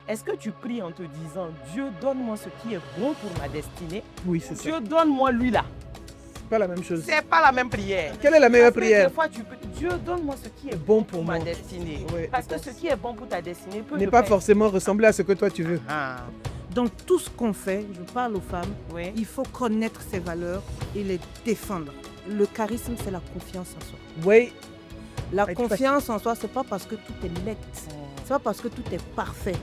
Est-ce que tu pries en te disant, Dieu, donne-moi ce qui est bon pour ma destinée? Oui, c'est ça. Dieu, donne-moi lui là. C'est pas la même chose. C'est pas la même prière. Quelle est la meilleure Parce que prière? des fois, tu peux, Dieu, donne-moi ce qui est Bon pour ma moi. destinée. Ouais, Parce je que pense. ce qui est bon pour ta destinée peut N'est ne pas être- forcément ressembler à ce que toi tu veux. Ah, Dans tout ce qu'on fait, je parle aux femmes, oui. il faut connaître ses valeurs et les défendre. Le charisme, c'est la confiance en soi. Oui, La Ouais, confiance en soi, c'est pas parce que tout est net, c'est pas parce que tout est parfait.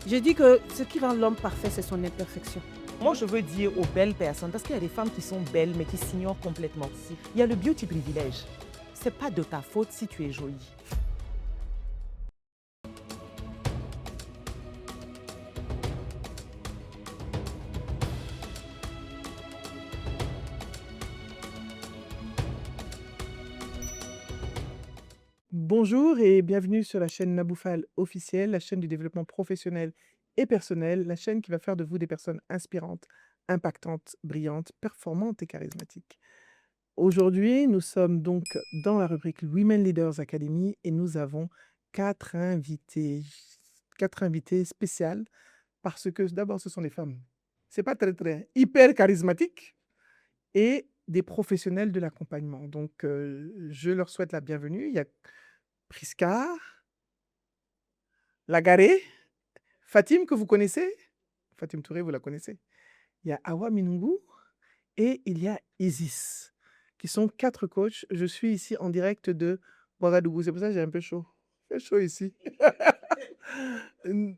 Je dis que ce qui rend l'homme parfait, c'est son imperfection. Moi, je veux dire aux belles personnes, parce qu'il y a des femmes qui sont belles, mais qui s'ignorent complètement. Il y a le beauty privilège. C'est pas de ta faute si tu es jolie. bonjour et bienvenue sur la chaîne Naboufal officielle, la chaîne du développement professionnel et personnel, la chaîne qui va faire de vous des personnes inspirantes, impactantes, brillantes, performantes et charismatiques. Aujourd'hui, nous sommes donc dans la rubrique Women Leaders Academy et nous avons 4 invités. 4 invités spéciales parce que d'abord, ce sont des femmes. C'est pas très hyper charismatiques et des professionnels de l'accompagnement. Donc, je leur souhaite la bienvenue. Il y a Priska, Lagaré, Fatim que vous connaissez. Fatim Touré, vous la connaissez. Il y a Awa Minungu et il y a Isis, qui sont 4 coachs. Je suis ici en direct de Ouagadougou. C'est pour ça que j'ai un peu chaud. Il fait chaud ici.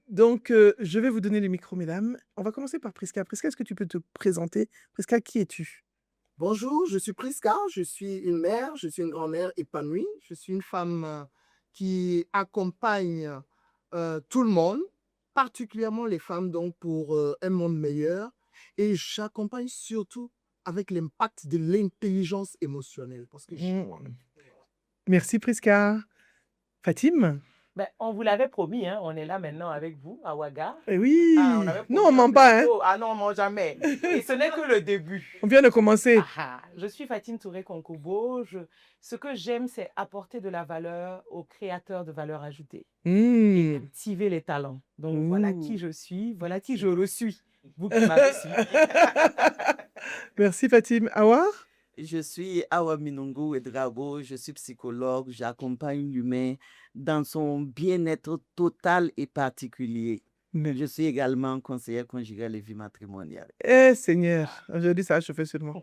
Donc, je vais vous donner le micro, mesdames. On va commencer par Priska. Priska, est-ce que tu peux te présenter? Priska, qui es-tu? Bonjour, je suis Priska, je suis une mère, je suis une grand-mère épanouie, je suis une femme qui accompagne tout le monde, particulièrement les femmes donc pour un monde meilleur, et j'accompagne surtout avec l'impact de l'intelligence émotionnelle parce que Merci, Priska. Fatim? Ben, on vous l'avait promis, hein, on est là maintenant avec vous, à Ouaga. Eh oui! Ah, on avait Non, promis on ment un pas, hein? plateau. Ah non, on ment jamais. Et ce n'est que le début. On vient de commencer. Je suis Fatine Touré-Konkobo. Ce que j'aime, c'est apporter de la valeur aux créateurs de valeur ajoutée et Mmh. activer les talents. Donc voilà Ouh. qui je suis, voilà qui je suis. Vous qui m'avez suivi. Merci, Fatim. Awa? Je suis Awa Minungu Edrago, je suis psychologue, j'accompagne l'humain dans son bien-être total et particulier. Je suis également conseillère conjugale et vie matrimoniale. Eh, Seigneur, aujourd'hui, ça a chauffé sur moi.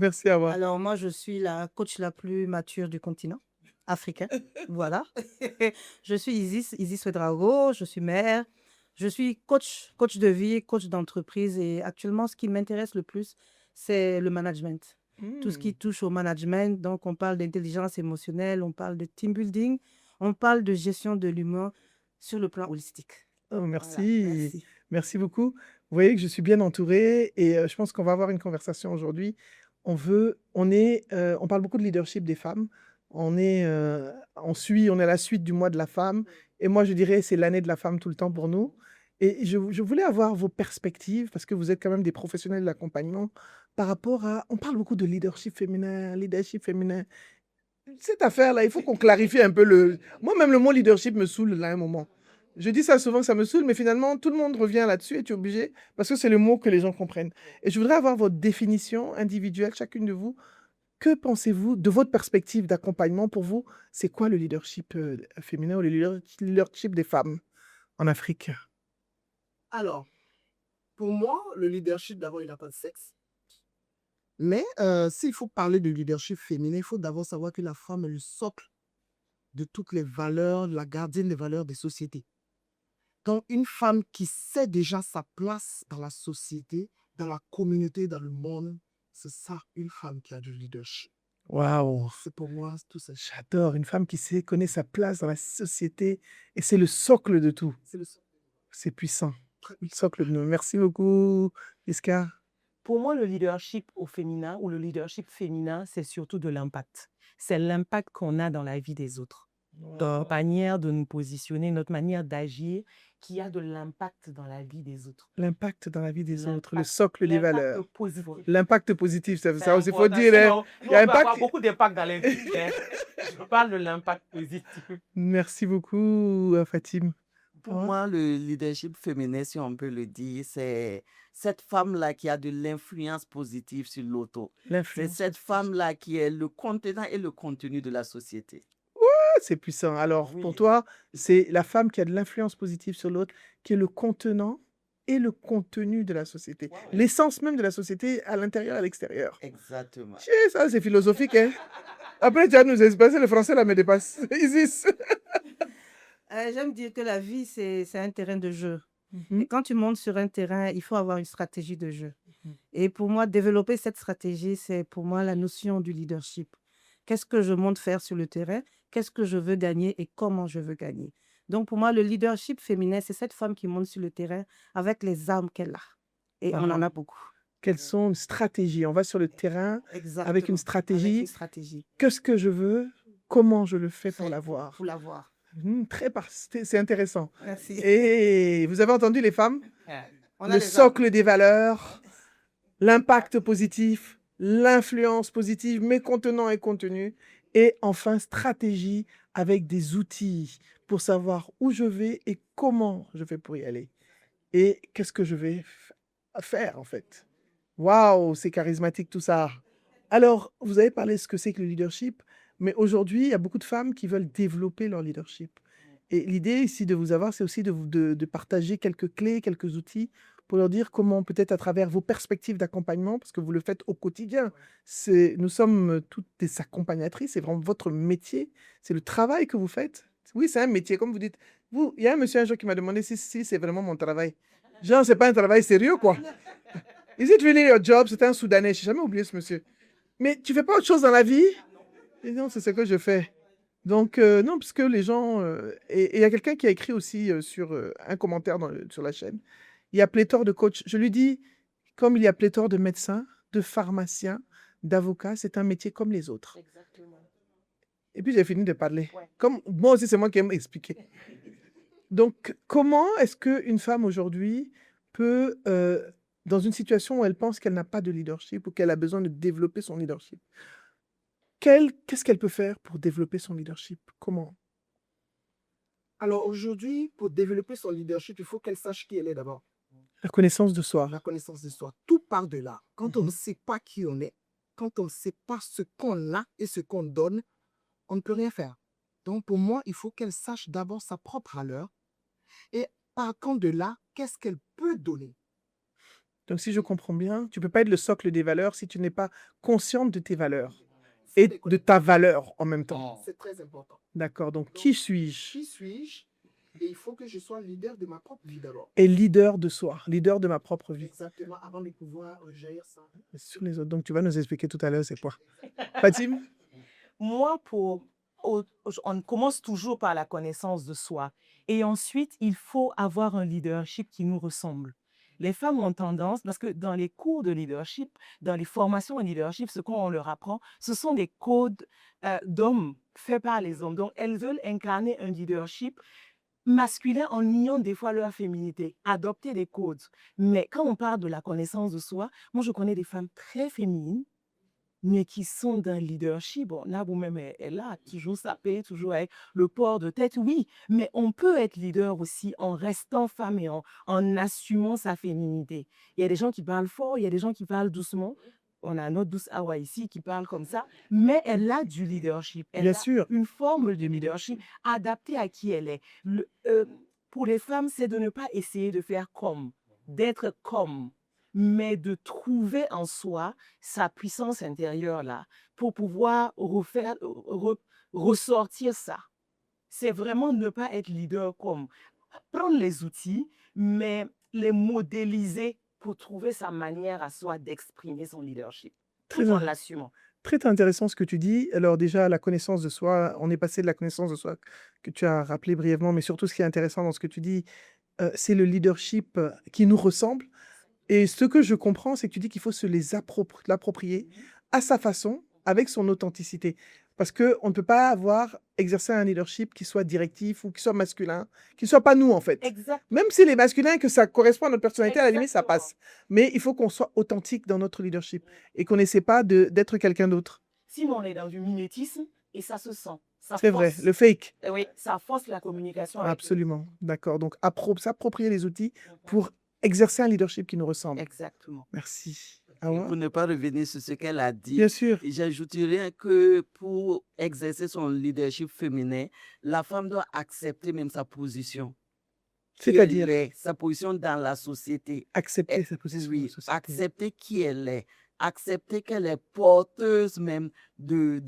Merci, Awa. Alors moi, je suis la coach la plus mature du continent africain. Voilà. Je suis Isis Ouedraogo, je suis mère, je suis coach de vie, coach d'entreprise et actuellement, ce qui m'intéresse le plus, c'est le management. Tout ce qui touche au management, donc on parle d'intelligence émotionnelle, on parle de team building, on parle de gestion de l'humain sur le plan holistique. Oh, Voilà, merci. merci. Merci beaucoup. Vous voyez que je suis bien entourée et je pense qu'on va avoir une conversation aujourd'hui. On parle beaucoup de leadership des femmes. On est à la suite du mois de la femme. Et moi, je dirais, c'est l'année de la femme tout le temps pour nous. Et je voulais avoir vos perspectives parce que vous êtes quand même des professionnels de l'accompagnement par rapport à... On parle beaucoup de leadership féminin, leadership féminin. Cette affaire-là, il faut qu'on clarifie un peu le... Moi-même, le mot leadership me saoule là, à un moment. Je dis ça souvent, ça me saoule, mais finalement, tout le monde revient là-dessus et tu es obligé, parce que c'est le mot que les gens comprennent. Et je voudrais avoir votre définition individuelle, chacune de vous. Que pensez-vous de votre perspective d'accompagnement? Pour vous, c'est quoi le leadership féminin ou le leadership des femmes en Afrique? Alors, pour moi, le leadership, d'abord, il n'a pas de sexe. Mais s'il faut parler de leadership féminin, il faut d'abord savoir que la femme est le socle de toutes les valeurs, la gardienne des valeurs des sociétés. Donc, une femme qui sait déjà sa place dans la société, dans la communauté, dans le monde, c'est ça, une femme qui a du leadership. Waouh! C'est pour moi tout ça. J'adore une femme qui connaît sa place dans la société et c'est le socle de tout. C'est le socle. C'est puissant. Très Le puissant. socle de nous. Merci beaucoup, Iska. Pour moi, le leadership au féminin ou le leadership féminin, c'est surtout de l'impact. C'est l'impact qu'on a dans la vie des autres. Notre manière de nous positionner, notre manière d'agir, qui a de l'impact dans la vie des autres. L'impact dans la vie des autres, le L'impact- socle des l'impact valeurs. positif. L'impact positif, ça C'est aussi, il faut important. dire. Hein. Sinon, Il y a on peut avoir impact. beaucoup d'impact dans les vies. Je parle de l'impact positif. Merci beaucoup, Fatim. Pour Ouais. moi, le leadership féminin, si on peut le dire, c'est cette femme-là qui a de l'influence positive sur l'autre. C'est L'influence cette positive. femme-là qui est le contenant et le contenu de la société. Ah, c'est puissant. Alors, pour Oui. toi, c'est la femme qui a de l'influence positive sur l'autre, qui est le contenant et le contenu de la société. Ouais. L'essence même de la société à l'intérieur et à l'extérieur. Exactement. Chier, ça, c'est philosophique, hein. Après, tu vas nous expliquer, le français, là, me dépasse. Isis. J'aime dire que la vie, c'est un terrain de jeu. Mhm. Et quand tu montes sur un terrain, il faut avoir une stratégie de jeu. Mhm. Et pour moi, développer cette stratégie, c'est pour moi la notion du leadership. Qu'est-ce que je monte faire sur le terrain? Qu'est-ce que je veux gagner et comment je veux gagner? Donc, pour moi, le leadership féminin, c'est cette femme qui monte sur le terrain avec les armes qu'elle a. Et on en a beaucoup. Quelles sont les stratégies? On va sur le terrain Exactement. avec une stratégie. stratégie Qu'est-ce que je veux? Comment je le fais pour l'avoir? pour l'avoir. C'est intéressant. Merci. Et vous avez entendu les femmes? On a Le les socle des valeurs, l'impact positif, l'influence positive, mes contenants et contenus, et enfin stratégie avec des outils pour savoir où je vais et comment je vais pour y aller. Et qu'est-ce que je vais faire en fait. Waouh, c'est charismatique tout ça. Alors, vous avez parlé de ce que c'est que le leadership, mais aujourd'hui, il y a beaucoup de femmes qui veulent développer leur leadership. Et l'idée ici de vous avoir, c'est aussi de partager quelques clés, quelques outils pour leur dire comment, peut-être à travers vos perspectives d'accompagnement, parce que vous le faites au quotidien. Nous sommes toutes des accompagnatrices, c'est vraiment votre métier, c'est le travail que vous faites. Oui, c'est un métier, comme vous dites. Il y a un monsieur un jour qui m'a demandé si c'est vraiment mon travail. Genre, c'est pas un travail sérieux, quoi. Is it really your job? C'était un Soudanais, je n'ai jamais oublié ce monsieur. Mais tu fais pas autre chose dans la vie? Et non, c'est ce que je fais. Donc, non, parce que les gens... et il y a quelqu'un qui a écrit aussi sur un commentaire sur la chaîne. Il y a pléthore de coachs. Je lui dis, comme il y a pléthore de médecins, de pharmaciens, d'avocats, c'est un métier comme les autres. Exactement. Et puis, j'ai fini de parler. Ouais. Comme moi aussi, c'est moi qui aime expliquer. Donc, comment est-ce qu'une femme aujourd'hui peut, dans une situation où elle pense qu'elle n'a pas de leadership ou qu'elle a besoin de développer son leadership, qu'est-ce qu'elle peut faire pour développer son leadership? Comment? Alors aujourd'hui, pour développer son leadership, il faut qu'elle sache qui elle est d'abord. La connaissance de soi. La connaissance de soi. Tout part de là. Quand on ne sait pas qui on est, quand on ne sait pas ce qu'on a et ce qu'on donne, on ne peut rien faire. Donc pour moi, il faut qu'elle sache d'abord sa propre valeur et partant de là, qu'est-ce qu'elle peut donner. Donc, si je comprends bien, tu ne peux pas être le socle des valeurs si tu n'es pas consciente de tes valeurs et de ta valeur en même temps. C'est très important. D'accord. Donc, qui suis-je? Qui suis-je? Et il faut que je sois leader de ma propre vie d'abord. Et leader de soi, leader de ma propre vie. Exactement, avant de pouvoir gérer ça. Sur les autres. Donc, tu vas nous expliquer tout à l'heure, c'est quoi? Fatim? Moi, on commence toujours par la connaissance de soi. Et ensuite, il faut avoir un leadership qui nous ressemble. Les femmes ont tendance, parce que dans les cours de leadership, dans les formations en leadership, ce qu'on leur apprend, ce sont des codes d'hommes faits par les hommes. Donc, elles veulent incarner un leadership masculin en niant des fois leur féminité, adopter des codes. Mais quand on parle de la connaissance de soi, moi, je connais des femmes très féminines, mais qui sont d'un leadership. Bon, là, vous-même, elle est là, toujours sapée, toujours avec le port de tête, oui, mais on peut être leader aussi en restant femme et en assumant sa féminité. Il y a des gens qui parlent fort, il y a des gens qui parlent doucement. On a notre douce Awa ici qui parle comme ça, mais elle a du leadership. Elle Bien a sûr. une forme de leadership adaptée à qui elle est. Pour les femmes, c'est de ne pas essayer de faire comme, d'être comme, mais de trouver en soi sa puissance intérieure là pour pouvoir ressortir ça. C'est vraiment ne pas être leader comme prendre les outils, mais les modéliser pour trouver sa manière à soi d'exprimer son leadership, tout Très en in- l'assumant. Très intéressant ce que tu dis. Alors déjà, la connaissance de soi, on est passé de la connaissance de soi que tu as rappelé brièvement, mais surtout ce qui est intéressant dans ce que tu dis, c'est le leadership qui nous ressemble. Et ce que je comprends, c'est que tu dis qu'il faut se l'approprier à sa façon, avec son authenticité. Parce qu'on ne peut pas exercer un leadership qui soit directif ou qui soit masculin, qui ne soit pas nous en fait. Exact. Même si les masculins, que ça correspond à notre personnalité, à la limite, ça Exactement. passe. Mais il faut qu'on soit authentique dans notre leadership et qu'on n'essaie pas d'être quelqu'un d'autre. Sinon, on est dans du mimétisme et ça se sent. Ça C'est vrai, force. le fake. Oui, ça force la communication avec les autres. Absolument. D'accord. Donc, s'approprier les outils Mhm. pour exercer un leadership qui nous ressemble. Exactement. Merci. Et Awa? pour ne pas revenir sur ce qu'elle a dit, Bien sûr. j'ajouterais que pour exercer son leadership féminin, la femme doit accepter même sa position. Qui elle C'est-à-dire est, sa position dans la société. accepter Et- sa position dans oui, la société. accepter qui elle est. Accepter qu'elle est porteuse même de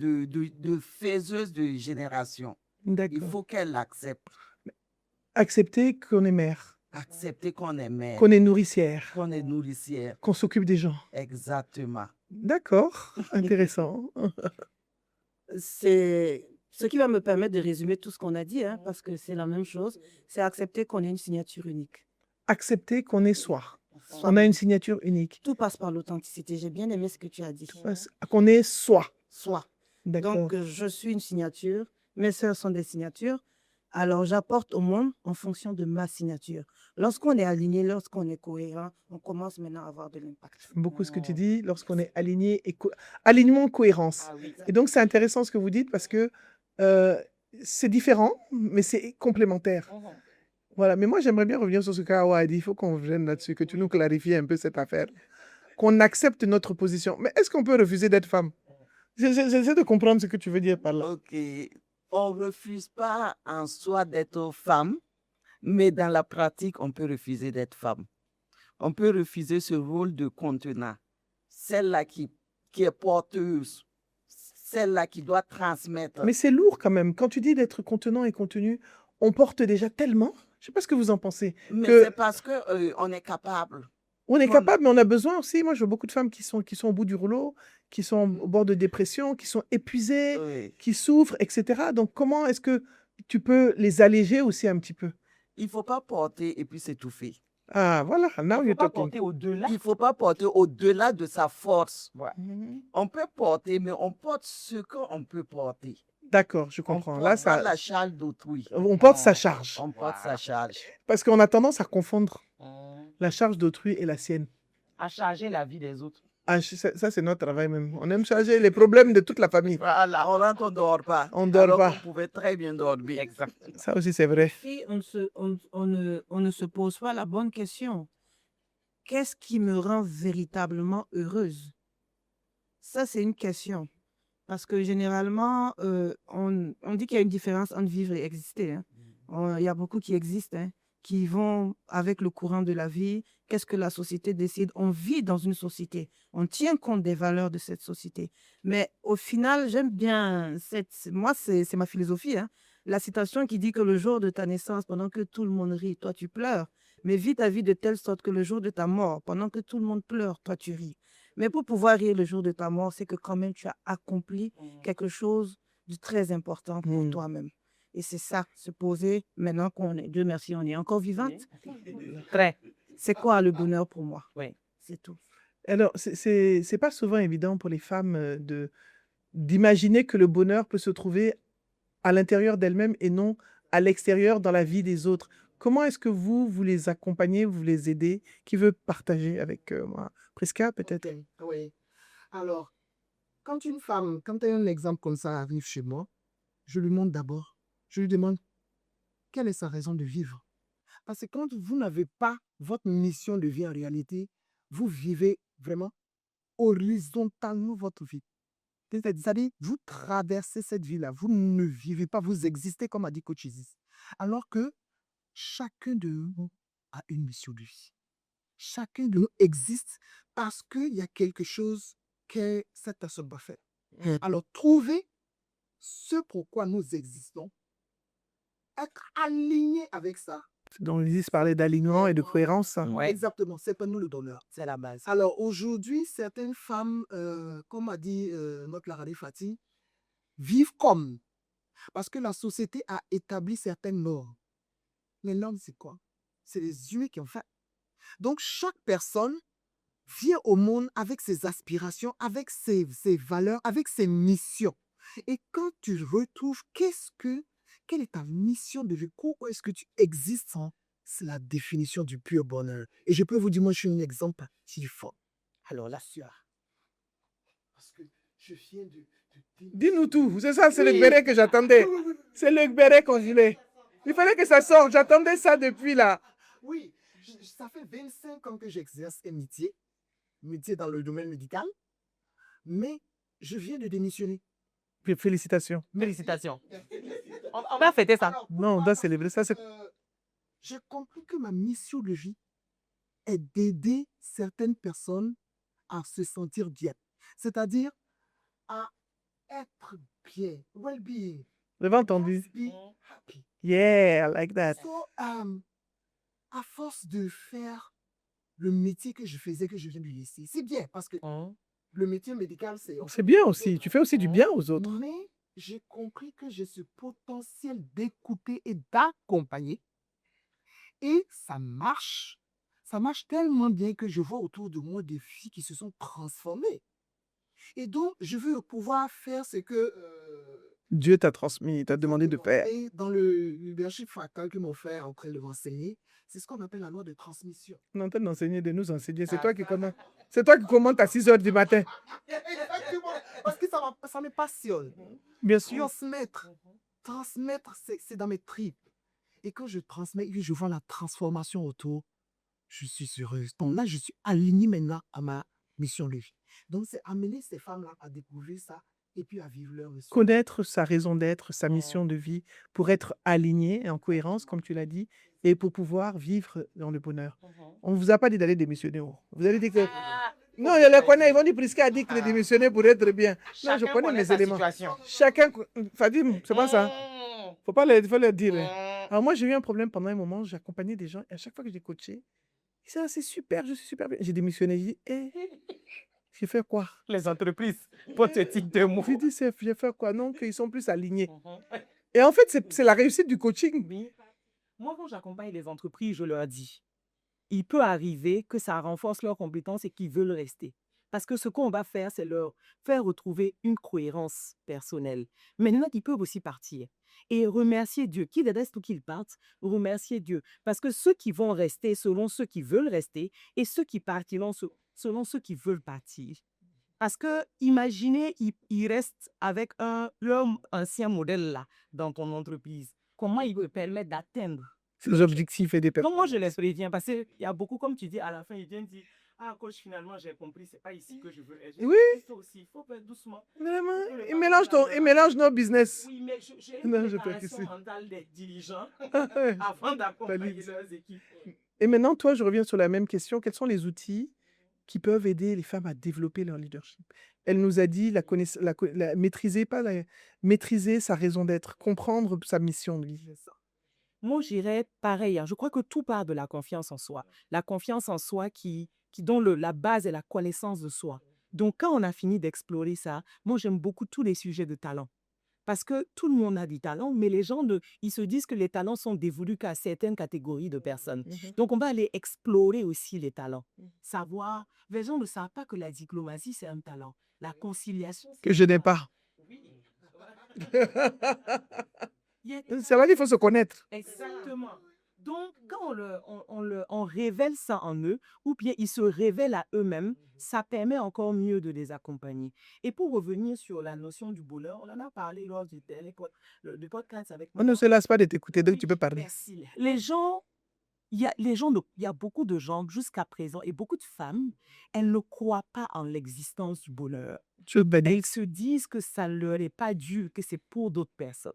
faiseuse de génération. Il D'accord. faut qu'elle l'accepte. Accepter qu'on est mère, Accepter qu'on est mère, qu'on est nourricière, qu'on est nourricière. qu'on s'occupe des gens. Exactement. D'accord. Intéressant. C'est ce qui va me permettre de résumer tout ce qu'on a dit, hein, parce que c'est la même chose. C'est accepter qu'on ait une signature unique. Accepter qu'on est soi. Soi. On a une signature unique. Tout passe par l'authenticité. J'ai bien aimé ce que tu as dit. Qu'on est soi. Soi. D'accord. Donc, je suis une signature. Mes sœurs sont des signatures. Alors, j'apporte au monde en fonction de ma signature. Lorsqu'on est aligné, lorsqu'on est cohérent, on commence maintenant à avoir de l'impact. J'aime beaucoup ce que tu dis, lorsqu'on est aligné et alignement, cohérence. Ah oui. Et donc, c'est intéressant ce que vous dites parce que c'est différent, mais c'est complémentaire. Mhm. Voilà, mais moi, j'aimerais bien revenir sur ce qu'Awa a dit. Il faut qu'on vienne là-dessus, que tu nous clarifies un peu cette affaire. Qu'on accepte notre position. Mais est-ce qu'on peut refuser d'être femme? J'essaie de comprendre ce que tu veux dire par là. Ok. On ne refuse pas en soi d'être femme, mais dans la pratique, on peut refuser d'être femme. On peut refuser ce rôle de contenant. Celle-là qui est porteuse, celle-là qui doit transmettre. Mais c'est lourd quand même. Quand tu dis d'être contenant et contenu, on porte déjà tellement. Je ne sais pas ce que vous en pensez. Mais que- c'est parce qu'on est capable. On est Comme- capable, mais on a besoin aussi. Moi, je vois beaucoup de femmes qui sont au bout du rouleau, qui sont au bord de dépression, qui sont épuisées, Oui. qui souffrent, etc. Donc, comment est-ce que tu peux les alléger aussi un petit peu? Il ne faut pas porter et puis s'étouffer. Ah, voilà. Now Il ne you're faut pas talking. porter au-delà. Il ne faut pas porter au-delà de sa force. Mhm. On peut porter, mais on porte ce qu'on peut porter. D'accord, je On comprends. porte Là, pas la charge d'autrui. on porte sa charge. On porte sa charge. Parce qu'on a tendance à confondre Mhm. la charge d'autrui et la sienne. À charger la vie des autres. Ah, ça, c'est notre travail même. On aime charger les problèmes de toute la famille. Voilà, on rentre, on ne dort pas. On dort alors pas. qu'on pouvait très bien dormir. Exact. Ça aussi, c'est vrai. Si on ne se pose pas la bonne question, qu'est-ce qui me rend véritablement heureuse? Ça, c'est une question. Parce que généralement, on dit qu'il y a une différence entre vivre et exister, hein. Il y a beaucoup qui existent, hein, qui vont avec le courant de la vie. Qu'est-ce que la société décide? On vit dans une société. On tient compte des valeurs de cette société. Mais au final, j'aime bien moi, c'est ma philosophie, hein. La citation qui dit que le jour de ta naissance, pendant que tout le monde rit, toi tu pleures. Mais vis ta vie de telle sorte que le jour de ta mort, pendant que tout le monde pleure, toi tu ris. Mais pour pouvoir rire le jour de ta mort, c'est que quand même tu as accompli quelque chose de très important pour Mm. toi-même. Et c'est ça, se poser, maintenant qu'on est, Dieu merci, on est encore vivante. Très. C'est quoi le bonheur pour moi? Oui. C'est tout. Alors, c'est pas souvent évident pour les femmes d'imaginer que le bonheur peut se trouver à l'intérieur d'elles-mêmes et non à l'extérieur dans la vie des autres. Comment est-ce que vous les accompagnez, vous les aidez? Qui veut partager avec moi? Prisca, peut-être? Ok, oui. Alors, quand un exemple comme ça arrive chez moi, je lui montre d'abord, je lui demande quelle est sa raison de vivre. Parce que quand vous n'avez pas votre mission de vie en réalité, vous vivez vraiment horizontalement votre vie. C'est-à-dire, vous traversez cette vie-là, vous ne vivez pas, vous existez comme a dit Coach Isis. Alors que chacun de nous a une mission de vie. Chacun de nous existe parce qu'il y a quelque chose que cette personne doit faire. Alors, trouver ce pourquoi nous existons, être aligné avec ça. Donc, Isis parlait d'alignement et de cohérence. Ouais. Exactement, c'est pour nous le donneur. C'est la base. Alors, aujourd'hui, certaines femmes, comme a dit notre Larali Fati, vivent comme. Parce que la société a établi certaines normes. Les normes, c'est quoi? C'est les humains qui ont fait. Donc, chaque personne vient au monde avec ses aspirations, avec ses valeurs, avec ses missions. Et quand tu retrouves quelle est ta mission de vie, pourquoi est-ce que tu existes, hein? C'est la définition du pur bonheur. Et je peux vous dire, moi, je suis un exemple si fort. Alors, la sueur. Parce que je viens de Dis-nous tout. C'est ça, c'est le Oui. béret que j'attendais. Oui, oui, oui, oui. C'est le béret congelé. Il fallait que ça sorte. J'attendais ça depuis là. Oui, ça fait 25 ans que j'exerce un métier dans le domaine médical, mais je viens de démissionner. Félicitations. Félicitations. On va fêter ça. Alors, Non, on doit célébrer ça. j'ai compris que ma mission de vie est d'aider certaines personnes à se sentir bien, c'est-à-dire à être bien, well-being, Vous avez entendu? be happy. Yeah, I like that. So, à force de faire le métier que je faisais, que je viens de laisser, c'est bien parce que le métier médical, C'est bien aussi. Tu fais aussi du bien aux autres. Mais j'ai compris que j'ai ce potentiel d'écouter et d'accompagner. Et ça marche. Ça marche tellement bien que je vois autour de moi des filles qui se sont transformées. Et donc, je veux pouvoir faire ce que Dieu t'a transmis, t'a demandé de faire. et dans le leadership fractal que mon frère est en train de m'enseigner, c'est ce qu'on appelle la loi de transmission. On est en train d'enseigner, de nous enseigner. C'est toi qui commentes. C'est toi qui commentes à 6 h du matin. Exactement. Parce que ça me passionne. Bien sûr. Transmettre, c'est dans mes tripes. Et quand je transmets et que je vois la transformation autour, je suis heureuse. Donc là, je suis alignée maintenant à ma mission de vie. Donc, c'est amener ces femmes-là à découvrir ça et puis à vivre leur mission. Connaître sa raison d'être, sa mission de vie, pour être aligné et en cohérence, comme tu l'as dit, et pour pouvoir vivre dans le bonheur. On ne vous a pas dit d'aller démissionner. Vous avez dit que... Non, je les connais. Ils vont dire Prisca a dit qu'il est démissionné pour être bien. Non, je connais mes éléments. Chacun... Fadim, c'est pas ça. Faut leur dire. Alors moi, j'ai eu un problème pendant un moment. J'accompagnais des gens et à chaque fois que j'ai coaché, ils disaient, c'est super, je suis super bien. J'ai démissionné. J'ai dit, j'ai fait quoi? Les entreprises, pour ce type de mots. J'ai dit, j'ai fait quoi? Non, qu'ils sont plus alignés. Et en fait, c'est la réussite du coaching. Oui. Moi, quand j'accompagne les entreprises, je leur dis, il peut arriver que ça renforce leurs compétences et qu'ils veulent rester. Parce que ce qu'on va faire, c'est leur faire retrouver une cohérence personnelle. Maintenant, ils peuvent aussi partir et remercier Dieu. Qu'ils restent ou qu'ils partent, remercier Dieu. Parce que ceux qui vont rester selon ceux qui veulent rester et ceux qui partiront selon ceux qui veulent partir. Parce que, imaginez, ils restent avec leur ancien modèle là, dans ton entreprise. Comment ils te permettent d'atteindre? C'est l'objectif et des personnes. Donc, moi, je les préviens parce qu'il y a beaucoup, comme tu dis, à la fin, ils viennent dire, ah, coach, finalement, j'ai compris, c'est pas ici que je veux être. Oui. Ça aussi, il faut faire doucement. Vraiment, ils mélangent nos business. Oui, mais j'ai Non, une je préparation précise. mentale des dirigeants Ouais. avant d'accompagner Valide. leurs équipes. Et maintenant, toi, je reviens sur la même question. Quels sont les outils qui peuvent aider les femmes à développer leur leadership? Elle nous a dit maîtriser sa raison d'être, comprendre sa mission de vie. Moi, j'irais pareil. Je crois que tout part de la confiance en soi. La confiance en soi dont la base est la connaissance de soi. Donc, quand on a fini d'explorer ça, moi, j'aime beaucoup tous les sujets de talent. Parce que tout le monde a du talent, mais les gens, ils se disent que les talents sont dévolus qu'à certaines catégories de personnes. Donc, on va aller explorer aussi les talents. Savoir, les gens ne savent pas que la diplomatie, c'est un talent. La conciliation, c'est Que je n'ai pas. Oui. Il y a des Ça va dire qu'il faut se connaître. Exactement. Donc, quand on révèle ça en eux, ou bien ils se révèlent à eux-mêmes, ça permet encore mieux de les accompagner. Et pour revenir sur la notion du bonheur, on en a parlé lors du podcast avec On ne se lasse pas de t'écouter, donc tu peux parler. Merci. Il y a beaucoup de gens jusqu'à présent et beaucoup de femmes, elles ne croient pas en l'existence du bonheur. Tu veux banir. Elles se disent que ça ne leur est pas dû, que c'est pour d'autres personnes.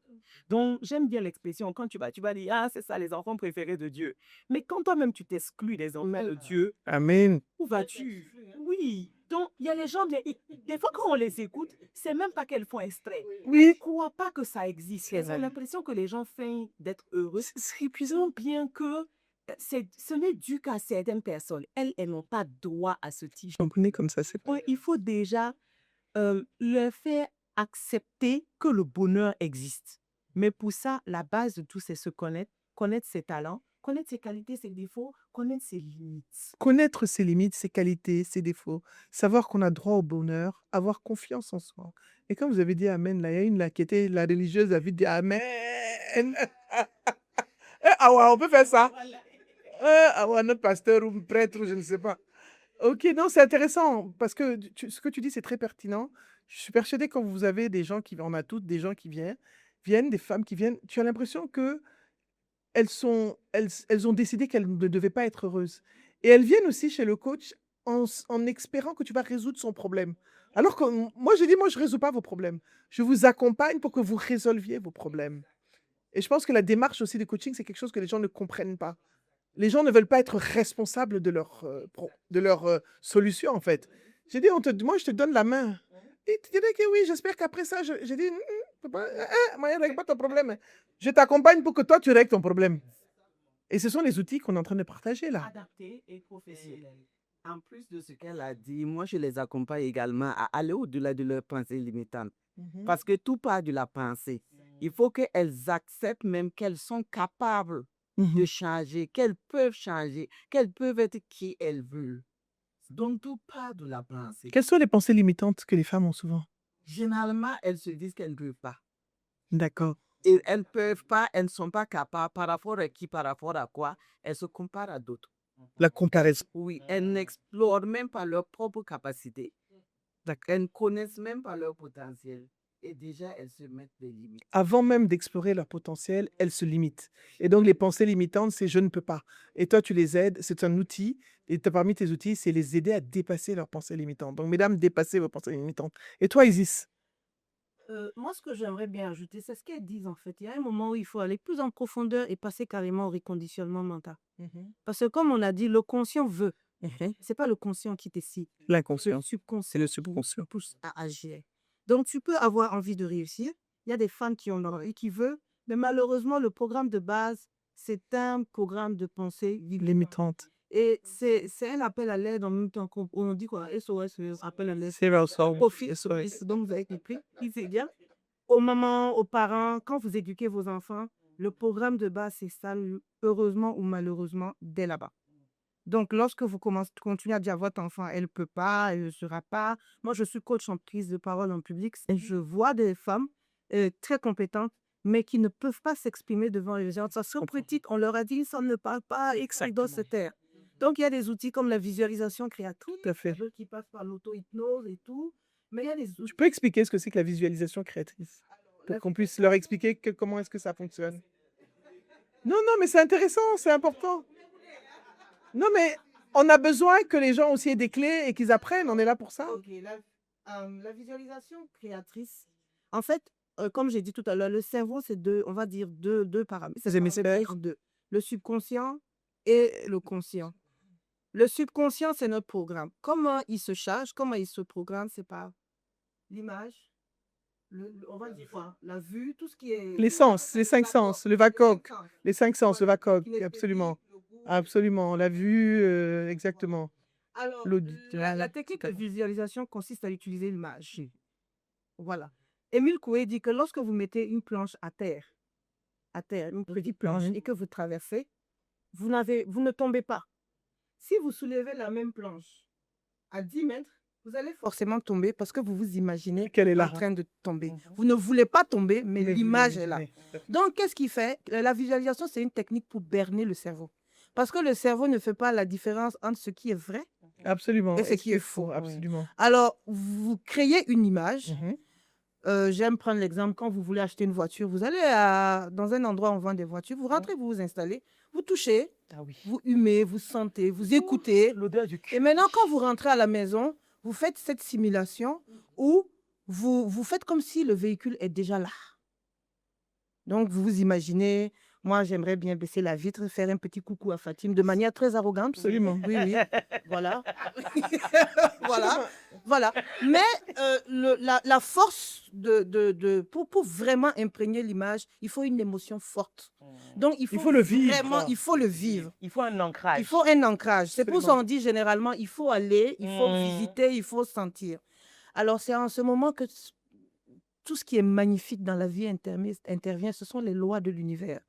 Donc, j'aime bien l'expression, quand tu vas dire, ah, c'est ça, les enfants préférés de Dieu. Mais quand toi-même, tu t'exclus des enfants de Dieu, Amen. où vas-tu? Oui. Donc, il y a les gens, des fois, quand on les écoute, c'est même pas qu'elles font extrait. Oui. Elles ne croient pas que ça existe. Elles ont l'impression que les gens feignent d'être heureux. C'est épuisant. Bien que ce n'est dû qu'à certaines personnes. Elles n'ont pas droit à ce titre. Comprenez comme ça, c'est Ouais, il faut déjà leur faire accepter que le bonheur existe. Mais pour ça, la base de tout, c'est se connaître ses talents, connaître ses qualités, ses défauts, connaître ses limites. connaître ses limites, ses qualités, ses défauts, savoir qu'on a droit au bonheur, avoir confiance en soi. Et quand vous avez dit Amen, là, il y a une là qui était la religieuse, a vite dit Amen. Ah ouais, on peut faire ça. Ah ouais, notre pasteur ou prêtre, je ne sais pas. Ok, non, c'est intéressant parce que ce que tu dis, c'est très pertinent. Je suis persuadée quand vous avez des gens qui, on a toutes des gens qui viennent, des femmes qui viennent, tu as l'impression que elles ont décidé qu'elles ne devaient pas être heureuses. Et elles viennent aussi chez le coach en espérant que tu vas résoudre son problème. Alors que moi, je dis, moi, je ne résous pas vos problèmes. Je vous accompagne pour que vous résolviez vos problèmes. Et je pense que la démarche aussi de coaching, c'est quelque chose que les gens ne comprennent pas. Les gens ne veulent pas être responsables de leur solution, en fait. J'ai dit, moi, je te donne la main. Et tu dirais que oui, j'espère qu'après ça, j'ai dit, moi, je ne règle pas ton problème. Je t'accompagne pour que toi, tu règles ton problème. Et ce sont les outils qu'on est en train de partager là. Adapté et professionnel. En plus de ce qu'elle a dit, moi, je les accompagne également à aller au-delà de leurs pensées limitantes. Parce que tout part de la pensée. Il faut qu'elles acceptent même qu'elles sont capables de changer, qu'elles peuvent être qui elles veulent. Donc, tout part de la pensée. Quelles sont les pensées limitantes que les femmes ont souvent? Généralement, elles se disent qu'elles ne peuvent pas. D'accord. Et elles ne peuvent pas, elles ne sont pas capables. Par rapport à qui, par rapport à quoi? Elles se comparent à d'autres. La comparaison. Oui, elles n'explorent même pas leurs propres capacités. Elles ne connaissent même pas leur potentiel. Et déjà, elles se mettent des limites. Avant même d'explorer leur potentiel, elles se limitent. Et donc, les pensées limitantes, c'est je ne peux pas. Et toi, tu les aides. C'est un outil. Et parmi tes outils, c'est les aider à dépasser leurs pensées limitantes. Donc, mesdames, dépassez vos pensées limitantes. Et toi, Isis? Moi, ce que j'aimerais bien ajouter, c'est ce qu'elles disent en fait. Il y a un moment où il faut aller plus en profondeur et passer carrément au reconditionnement mental. Parce que comme on a dit, le conscient veut. C'est pas le conscient qui décide. Le L'inconscient. subconscient C'est le subconscient. pousse à agir. Donc, tu peux avoir envie de réussir. Il y a des fans qui ont envie, qui veulent. Mais malheureusement, le programme de base, c'est un programme de pensée limitant. Limitante. Et c'est un appel à l'aide en même temps qu'on dit quoi, SOS, appel à l'aide. C'est Russell. Profit, SOS. donc vous avez compris, c'est bien. Aux mamans, aux parents, quand vous éduquez vos enfants, le programme de base s'installe heureusement ou malheureusement dès là-bas. Donc, lorsque vous continuez à dire à votre enfant, elle ne peut pas, elle ne sera pas. Moi, je suis coach en prise de parole en public et je vois des femmes très compétentes, mais qui ne peuvent pas s'exprimer devant les gens. Ça sont petites, on leur a dit, ça ne parle pas et ça doit se taire. Donc, il y a des outils comme la visualisation créatrice, Tout à fait. qui passent par l'auto-hypnose et tout. Mais il y a des outils. Tu peux expliquer ce que c'est que la visualisation créatrice? Pour qu'on puisse leur expliquer comment est-ce que ça fonctionne. Non, mais c'est intéressant, c'est important. Non, mais on a besoin que les gens aussi aient des clés et qu'ils apprennent. On est là pour ça. Ok, la visualisation créatrice, en fait, comme j'ai dit tout à l'heure, le cerveau, c'est on va dire deux paramètres. Deux. Le subconscient et le conscient. Le subconscient, c'est notre programme. Comment il se charge, comment il se programme, c'est par l'image, on va dire quoi, la vue, tout ce qui est... Les sens, les 5 sens, le VACOG. Les 5 sens, le VACOG, Kinesthésie, absolument. le goût. Absolument. La vue, exactement. Alors, L'audit. la technique de visualisation consiste à utiliser l'image. Voilà. Émile Coué dit que lorsque vous mettez une planche à terre, une petite planche, et que vous traversez, vous ne tombez pas. Si vous soulevez la même planche à 10 mètres, vous allez forcément tomber parce que vous vous imaginez Qu'elle est là. en train de tomber. Vous ne voulez pas tomber, mais vous l'image est là. l'imaginez. Donc, qu'est-ce qu'il fait? La visualisation, c'est une technique pour berner le cerveau. Parce que le cerveau ne fait pas la différence entre ce qui est vrai Absolument. et ce qui est faux. Absolument. Alors, vous créez une image. J'aime prendre l'exemple, quand vous voulez acheter une voiture, vous allez dans un endroit où on vend des voitures, vous rentrez, vous vous installez, vous touchez, vous humez, vous sentez, vous écoutez. L'odeur du cul. Et maintenant, quand vous rentrez à la maison, vous faites cette simulation où vous faites comme si le véhicule est déjà là. Donc, vous vous imaginez, moi, j'aimerais bien baisser la vitre, faire un petit coucou à Fatim de manière très arrogante. Absolument. Oui, voilà. Voilà. Mais la force pour vraiment imprégner l'image, il faut une émotion forte. Donc, il faut le vivre. Vraiment, il faut le vivre. Il faut un ancrage. Il faut un ancrage. C'est pour ça Absolument. qu'on dit généralement, il faut aller, il faut visiter, il faut sentir. Alors, c'est en ce moment que tout ce qui est magnifique dans la vie intervient. Ce sont les lois de l'univers.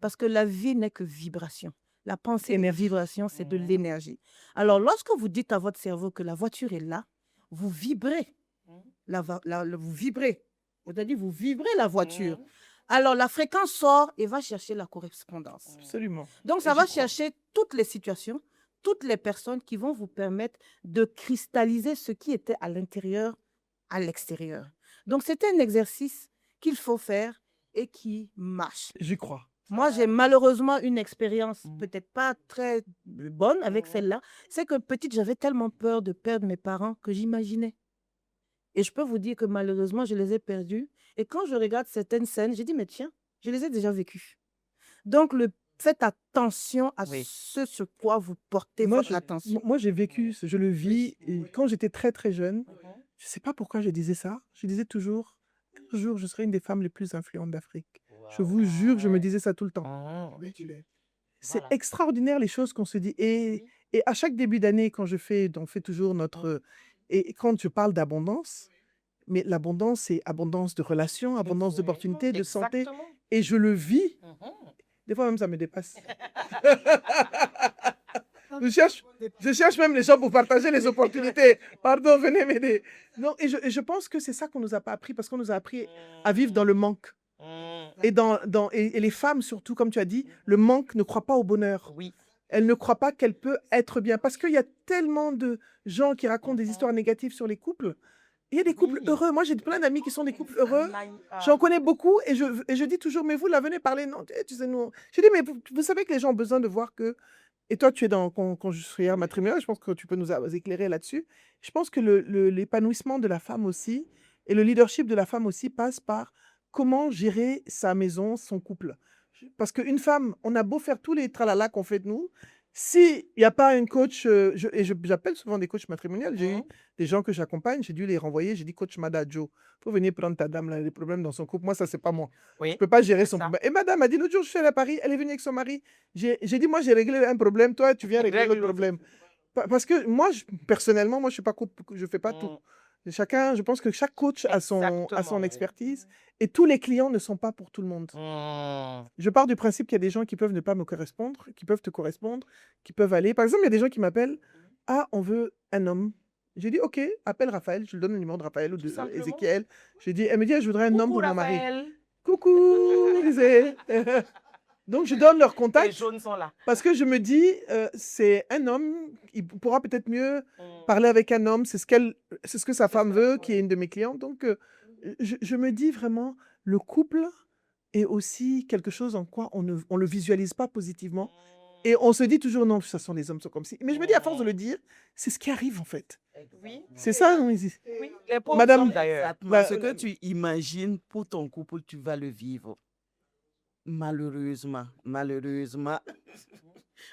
Parce que la vie n'est que vibration. La pensée et vibration, c'est de l'énergie. Alors, lorsque vous dites à votre cerveau que la voiture est là, vous vibrez. Vous vibrez. C'est-à-dire, vous vibrez la voiture. Alors, la fréquence sort et va chercher la correspondance. Absolument. Donc, ça va chercher toutes les situations, toutes les personnes qui vont vous permettre de cristalliser ce qui était à l'intérieur à l'extérieur. Donc, c'est un exercice qu'il faut faire et qui marche. J'y crois. Moi, j'ai malheureusement une expérience Mm. peut-être pas très bonne avec celle-là. C'est que petite, j'avais tellement peur de perdre mes parents que j'imaginais. Et je peux vous dire que malheureusement, je les ai perdus. Et quand je regarde certaines scènes, j'ai dit, mais tiens, je les ai déjà vécues. Donc, faites attention à Oui. ce sur quoi vous portez Moi, votre attention. moi, j'ai vécu, je le vis. Et quand j'étais très, très jeune, je ne sais pas pourquoi je disais ça. Je disais toujours, un jour, je serai une des femmes les plus influentes d'Afrique. Je vous jure, je me disais ça tout le temps. Ah, Oui, tu l'es. C'est Voilà. extraordinaire les choses qu'on se dit. Et à chaque début d'année, quand on fait toujours notre... Et quand je parle d'abondance, mais l'abondance, c'est abondance de relations, abondance d'opportunités, de santé. Exactement. Et je le vis. Mhm. Des fois même, ça me dépasse. Je cherche même les gens pour partager les opportunités. Pardon, venez m'aider. Non, et je pense que c'est ça qu'on nous a pas appris, parce qu'on nous a appris à vivre dans le manque. Mm. Et les femmes, surtout, comme tu as dit, le manque ne croit pas au bonheur. Oui. Elle ne croit pas qu'elle peut être bien. Parce qu'il y a tellement de gens qui racontent des histoires négatives sur les couples. Il y a des couples Oui. heureux. Moi, j'ai plein d'amis qui sont des couples heureux. Ah, J'en connais beaucoup et je dis toujours, mais vous, là, venez parler. Non, tu sais, nous. Je dis, mais vous savez que les gens ont besoin de voir que. Et toi, tu es dans conjugal matrimonial, je pense que tu peux nous éclairer là-dessus. Je pense que l'épanouissement de la femme aussi et le leadership de la femme aussi passe par comment gérer sa maison, son couple. Parce qu'une femme, on a beau faire tous les tralala qu'on fait de nous, s'il n'y a pas une coach, j'appelle souvent des coachs matrimoniaux, j'ai eu mhm. des gens que j'accompagne, j'ai dû les renvoyer, j'ai dit, coach Mada Joe, faut venir prendre ta dame, là, les problèmes dans son couple. Moi, ça, c'est pas moi. Je Oui. peux pas gérer c'est son ça. problème. Et madame a dit, l'autre jour, je suis allée à Paris, elle est venue avec son mari. J'ai dit, moi, j'ai réglé un problème, toi, tu viens régler Règle l'autre l'autre. problème. Parce que moi, personnellement, moi, je suis pas couple, je fais pas tout. Mm. Chacun, je pense que chaque coach a son Exactement. expertise et tous les clients ne sont pas pour tout le monde. Mm. Je pars du principe qu'il y a des gens qui peuvent ne pas me correspondre, qui peuvent te correspondre, qui peuvent aller. Par exemple, il y a des gens qui m'appellent, ah, on veut un homme. J'ai dit, ok, appelle Raphaël, je lui donne le numéro de Raphaël ou Tout de simplement. Ézéchiel. J'ai dit, elle me dit, je voudrais un homme Coucou pour mon mari. Raphaël. Coucou, Lisée. Donc, je donne leur Les contact jaunes sont là. parce que je me dis, c'est un homme, il pourra peut-être mieux Mm. parler avec un homme, c'est ce que sa femme veut, qui est une de mes clientes. Donc, je me dis vraiment, le couple est aussi quelque chose en quoi on ne le visualise pas positivement. Et on se dit toujours, non, ça sont les hommes sont comme ci. Mais je me dis, à force de le dire, c'est ce qui arrive en fait. Oui. C'est ça, non, Izzy? Oui. Les pauvres Madame- hommes, d'ailleurs. Exactement. Bah, Ce que tu imagines pour ton couple, tu vas le vivre. Malheureusement,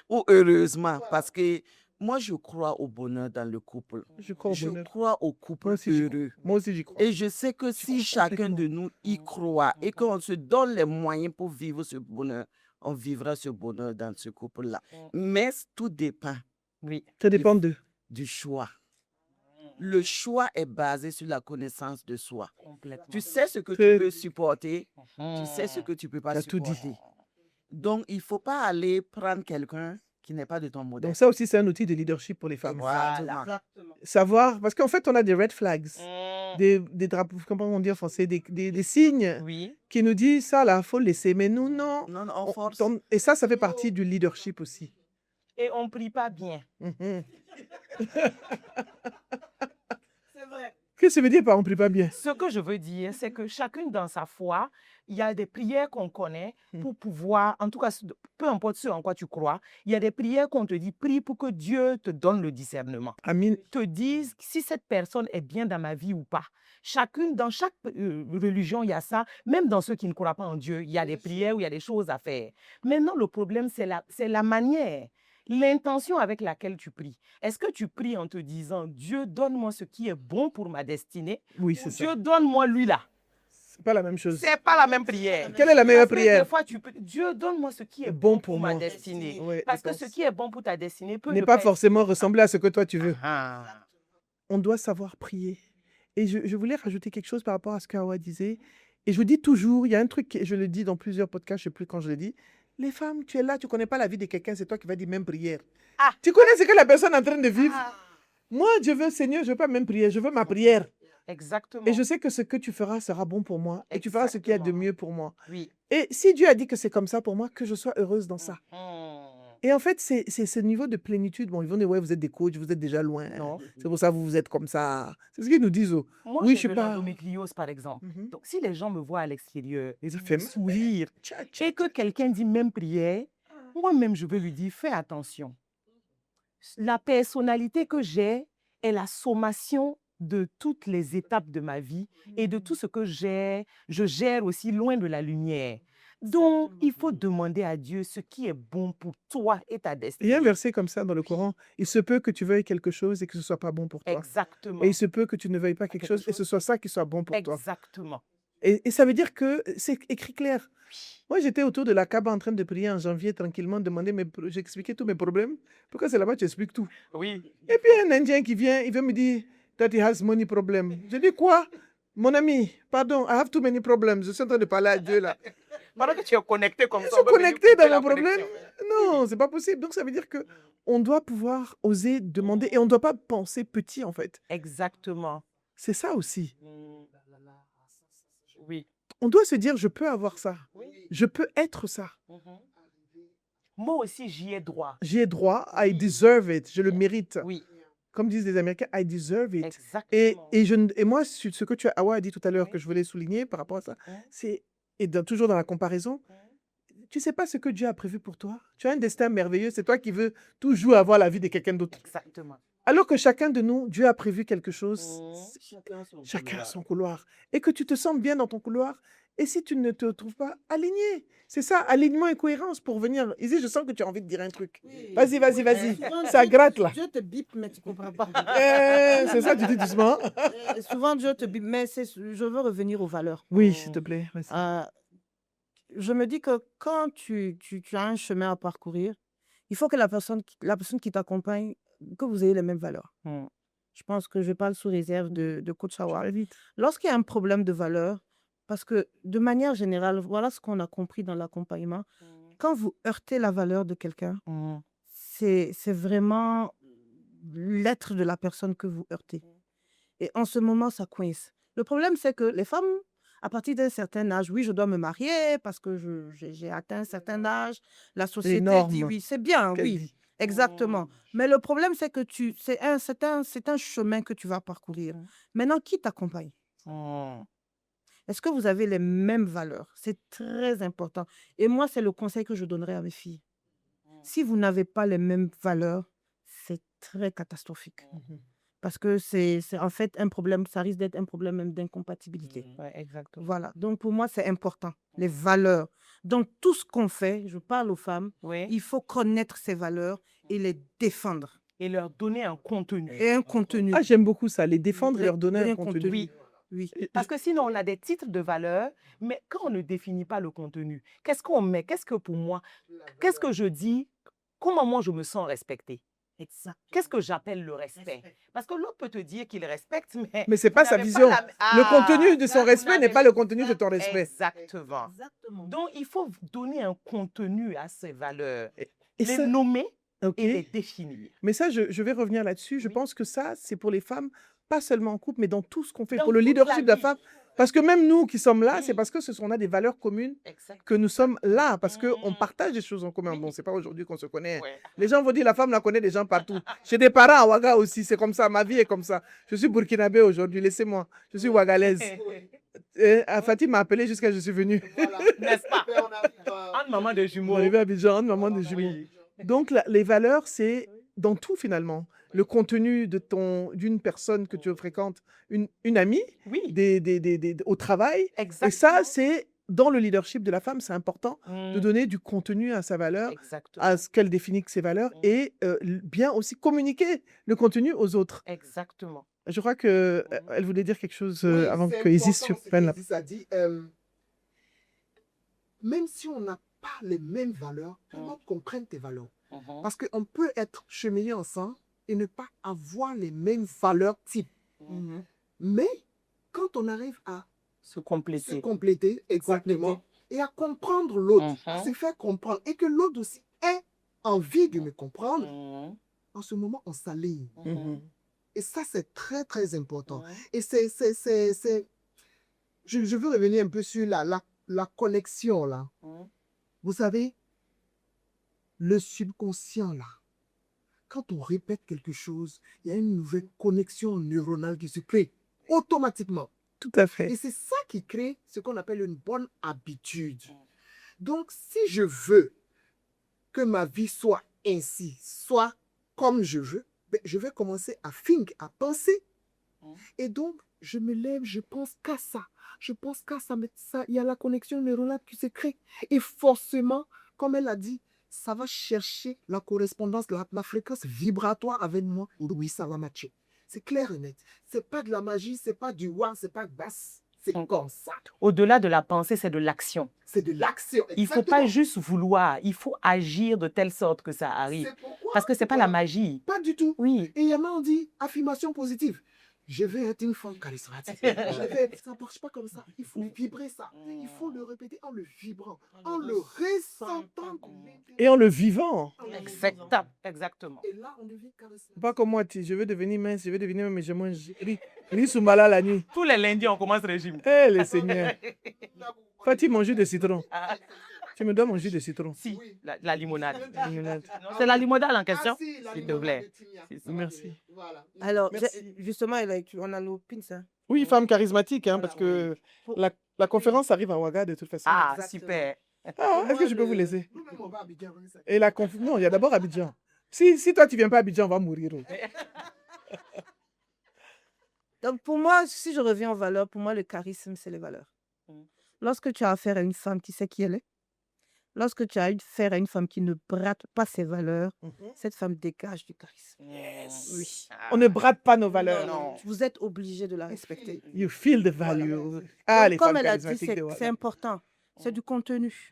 ou heureusement, parce que moi, je crois au bonheur dans le couple. Je crois au Je bonheur. crois au couple Moi aussi, j'y crois. heureux. Moi aussi, j'y crois. Et je sais que si chacun de nous y croit et qu'on se donne les moyens pour vivre ce bonheur, on vivra ce bonheur dans ce couple-là. Mais tout dépend Oui. Ça dépend d'eux. du choix. Le choix est basé sur la connaissance de soi. Complètement. Tu sais ce que C'est- tu peux supporter, tu sais ce que tu peux pas T'as tout dit. supporter. Donc, il ne faut pas aller prendre quelqu'un qui n'est pas de ton modèle. Donc ça aussi, c'est un outil de leadership pour les femmes. Voilà. Exactement. Savoir, parce qu'en fait, on a des red flags, Mm. des drapeaux, comment on dit en français, des signes Oui. qui nous disent, ça là, faut le laisser. Mais nous, non. Non, non, on On- force. et ça fait partie du leadership aussi. Et on prie pas bien. Mhm. C'est vrai. Qu'est-ce que ça veut dire par on prie pas bien? Ce que je veux dire, c'est que chacune dans sa foi, il y a des prières qu'on connaît Mm. pour pouvoir, en tout cas, peu importe ce en quoi tu crois, il y a des prières qu'on te dit, prie pour que Dieu te donne le discernement. Amin. Te dise si cette personne est bien dans ma vie ou pas. Dans chaque religion, il y a ça. Même dans ceux qui ne croient pas en Dieu, il y a des prières où il y a des choses à faire. Maintenant, le problème, c'est la manière, l'intention avec laquelle tu pries. Est-ce que tu pries en te disant, Dieu, donne-moi ce qui est bon pour ma destinée? Oui, Ou c'est ça. Dieu, donne-moi lui là. C'est pas la même chose. C'est pas la même prière. Quelle est la meilleure Parce que prière? des fois, Dieu, donne-moi ce qui est Bon bon pour pour ma moi. destinée. Ouais, Parce je que ce pense. qui est bon pour ta destinée peut N'est ne pas être- forcément ressembler à ce que toi tu veux. Ah. On doit savoir prier. Et je voulais rajouter quelque chose par rapport à ce qu'Awa disait. Et je vous dis toujours, il y a un truc, je le dis dans plusieurs podcasts, je ne sais plus quand je le dis. Les femmes, tu es là, tu ne connais pas la vie de quelqu'un, c'est toi qui vas dire même prière. Ah. Tu connais ce que la personne est en train de vivre. Moi, je veux, Seigneur, je ne veux pas même prier, je veux ma prière. Exactement. Et je sais que ce que tu feras sera bon pour moi. Et tu feras ce qu'il y a de Exactement. mieux pour moi. Oui. Et si Dieu a dit que c'est comme ça pour moi, que je sois heureuse dans ça. Hmm. Et en fait, c'est ce niveau de plénitude. Bon, ils vont dire, ouais, vous êtes des coachs, vous êtes déjà loin. Non. C'est pour ça que vous êtes comme ça. C'est ce qu'ils nous disent. Oh. Moi, Oui, je j'ai suis de pas. l'endométriose, par exemple. Mhm. Donc, si les gens me voient à l'extérieur, Et ça fait mal. sourire, Tcha, tcha, et que quelqu'un dit même prière, moi-même, je vais lui dire, fais attention. La personnalité que j'ai est la sommation de toutes les étapes de ma vie et de tout ce que je gère aussi loin de la lumière. Donc, il faut demander à Dieu ce qui est bon pour toi et ta Il y a un destinée. verset comme ça dans le Coran. Il se peut que tu veuilles quelque chose et que ce soit pas bon pour toi. Exactement. Et il se peut que tu ne veuilles pas quelque chose et ce soit ça qui soit bon pour toi. Exactement. Et ça veut dire que c'est écrit clair. Moi, j'étais autour de la Kaaba en train de prier en janvier tranquillement, demander, j'expliquais tous mes problèmes. Pourquoi c'est là-bas que tu expliques tout? Oui. Et puis un Indien qui vient, il veut me dire, that he has money problem. Je dis quoi? Mon ami, pardon, I have too many problems. Je suis en train de parler à Dieu là. Pendant que tu es connecté comme Je ça, suis on peut venir connecté couper dans la mon problème. connexion. Non, c'est pas possible. Donc ça veut dire que on doit pouvoir oser demander et on ne doit pas penser petit en fait. Exactement. C'est ça aussi. Oui. On doit se dire, je peux avoir ça. Oui. Je peux être ça. Moi aussi, j'y ai droit. J'y ai droit. I deserve it. Je le mérite. Oui, Comme disent les Américains, I deserve it. exactement. Et moi, ce que Awa a dit tout à l'heure, que je voulais souligner par rapport à ça, c'est, toujours dans la comparaison, tu ne sais pas ce que Dieu a prévu pour toi. Tu as un destin merveilleux. C'est toi qui veux toujours avoir la vie de quelqu'un d'autre. Exactement. Alors que chacun de nous, Dieu a prévu quelque chose. Chacun a son couloir. Et que tu te sens bien dans ton couloir. Et si tu ne te trouves pas aligné, c'est ça, alignement et cohérence pour venir. Ici, je sens que tu as envie de dire un truc. Oui. Vas-y, vas-y, vas-y. Souvent, Ça gratte là. Dieu te bip, mais tu ne comprends pas. C'est ça, tu dis doucement. Souvent, Dieu te bip, mais je veux revenir aux valeurs. Oui, s'il te plaît. Vas-y. Je me dis que quand tu as un chemin à parcourir, il faut que la personne qui t'accompagne, que vous ayez les mêmes valeurs. Je pense que je parle sous réserve de Coach Awa. Très vite. Lorsqu'il y a un problème de valeur, parce que de manière générale, voilà ce qu'on a compris dans l'accompagnement, quand vous heurtez la valeur de quelqu'un, c'est vraiment l'être de la personne que vous heurtez. Et en ce moment, ça coince. Le problème, c'est que les femmes, à partir d'un certain âge, oui, je dois me marier parce que j'ai atteint un certain âge. La société dit normes oui, c'est bien, qu'elle oui, dit. exactement. Mais le problème, c'est que c'est un chemin que tu vas parcourir. Maintenant, qui t'accompagne? Est-ce que vous avez les mêmes valeurs? C'est très important. Et moi, c'est le conseil que je donnerais à mes filles. Si vous n'avez pas les mêmes valeurs, c'est très catastrophique. Parce que c'est en fait un problème, ça risque d'être un problème même d'incompatibilité. Ouais, exactement. Voilà. Donc, pour moi, c'est important. Les valeurs. Dans tout ce qu'on fait, je parle aux femmes, Oui. il faut connaître ces valeurs et les défendre. Et leur donner un contenu. Et un contenu. Ah, j'aime beaucoup ça, les défendre et leur donner un contenu. contenu. Oui. Oui. Parce que sinon, on a des titres de valeur, mais quand on ne définit pas le contenu, qu'est-ce qu'on met? Qu'est-ce que pour moi? Qu'est-ce que je dis? Comment moi je me sens respectée? Exact. Qu'est-ce que j'appelle le respect? Parce que l'autre peut te dire qu'il respecte, mais Mais c'est vous pas sa n'avez vision. la- Le contenu de son vous respect n'est n'avez- pas le contenu de ton respect. Exactement. Exactement. Donc, il faut donner un contenu à ces valeurs, Et les ça, nommer ok. et les définir. Mais ça, je vais revenir là-dessus. Je Oui. pense que ça, c'est pour les femmes, pas seulement en couple, mais dans tout ce qu'on fait, Dans pour le toute leadership la de la vie. femme. Parce que même nous qui sommes là, Oui. c'est parce que on a des valeurs communes Exactement. que nous sommes là, parce qu'on Mhm. partage des choses en commun. Oui. Bon, c'est pas aujourd'hui qu'on se connaît. Ouais. Les gens vont dire la femme la connaît des gens partout. J'ai des parents à Ouaga aussi, c'est comme ça, ma vie est comme ça. Je suis burkinabé aujourd'hui, laissez-moi. Je suis ouagalaise. Fatih m'a appelé jusqu'à ce que je suis venue. N'est-ce pas? Entre maman de On jumeaux. est arrivé à Abidjan, maman de jumeaux. Oui. Donc, les valeurs, c'est dans tout finalement. Le contenu d'une personne que tu fréquentes, une amie, Oui. au travail. Exactement. Et ça, c'est dans le leadership de la femme, c'est important de Mm. donner du contenu à sa valeur, Exactement. à ce qu'elle définit que ses valeurs, et bien aussi communiquer le contenu aux autres. Exactement. Je crois qu'elle voulait dire quelque chose Oui, avant c'est que Isis important, ce prenne la qu'Isis a dit. Même si on n'a pas les mêmes valeurs, que l'autre comprenne tes valeurs. Mhm. Parce qu'on peut être chemillé ensemble et ne pas avoir les mêmes valeurs types. Mais quand on arrive à Se se compléter. compléter exactement et à comprendre l'autre, à Mhm. se faire comprendre et que l'autre aussi ait envie de me comprendre, Mhm. en ce moment, on s'aligne. Mhm. Et ça, c'est très, très important. Mhm. Et je veux revenir un peu sur la connexion, là. Mhm. Vous savez, le subconscient, là, quand on répète quelque chose, il y a une nouvelle connexion neuronale qui se crée automatiquement. Tout à Et fait. c'est ça qui crée ce qu'on appelle une bonne habitude. Donc, si je veux que ma vie soit ainsi, soit comme je veux, ben, je vais commencer à think, à penser. Et donc, je me lève, je pense qu'à ça. Je pense qu'à ça, mais ça, il y a la connexion neuronale qui se crée. Et forcément, comme elle a dit, ça va chercher la correspondance, la fréquence vibratoire avec moi. Oui, ça va matcher. C'est clair et net. C'est pas de la magie, c'est pas du wa, c'est pas basse. C'est comme ça. Au-delà de la pensée, c'est de l'action. C'est de l'action. Il ne faut pas juste vouloir, il faut agir de telle sorte que ça arrive. C'est pourquoi, Parce que ce n'est pas la magie. Pas du tout. Oui. Et il y en a, on dit affirmation positive. Je vais être une femme charismatique. Ça ne marche pas comme ça. Il faut vibrer ça. Il faut le répéter en le vibrant, en le ressentant. Et en le vivant. Exactement. Et là, on devient charismatique. Pas comme moi, je veux devenir mince, mais je mange riz soumala la nuit. Tous les lundis, on commence le régime. Eh, le Seigneur. Fatih, mon jus de citron. Tu me donnes mon jus de citron. Si, la limonade. Limonade. C'est la limonade en question? Ah, si, la S'il te limonade plaît. de Timia. Merci. Voilà. Alors, Merci. justement, on a nos pins. Hein. Oui, femme charismatique, hein, parce que Pour- la conférence arrive à Ouaga de toute façon. Ah, Exactement. super. Ah, est-ce que je peux vous laisser? Nous-mêmes, on va à Abidjan, oui, ça. Et non, il y a d'abord Abidjan. Si toi, tu viens pas à Abidjan, on va mourir. Oh. Donc, pour moi, si je reviens aux valeurs, pour moi, le charisme, c'est les valeurs. Lorsque tu as affaire à une femme qui sait qui elle est, lorsque tu as affaire à une femme qui ne brade pas ses valeurs, cette femme dégage du charisme. Oui. On ne brade pas nos valeurs. Non. Vous êtes obligé de la respecter. You feel the value. Ah, Donc, les comme femmes elle a dit, charismatiques de c'est Ouaga. important. C'est du contenu.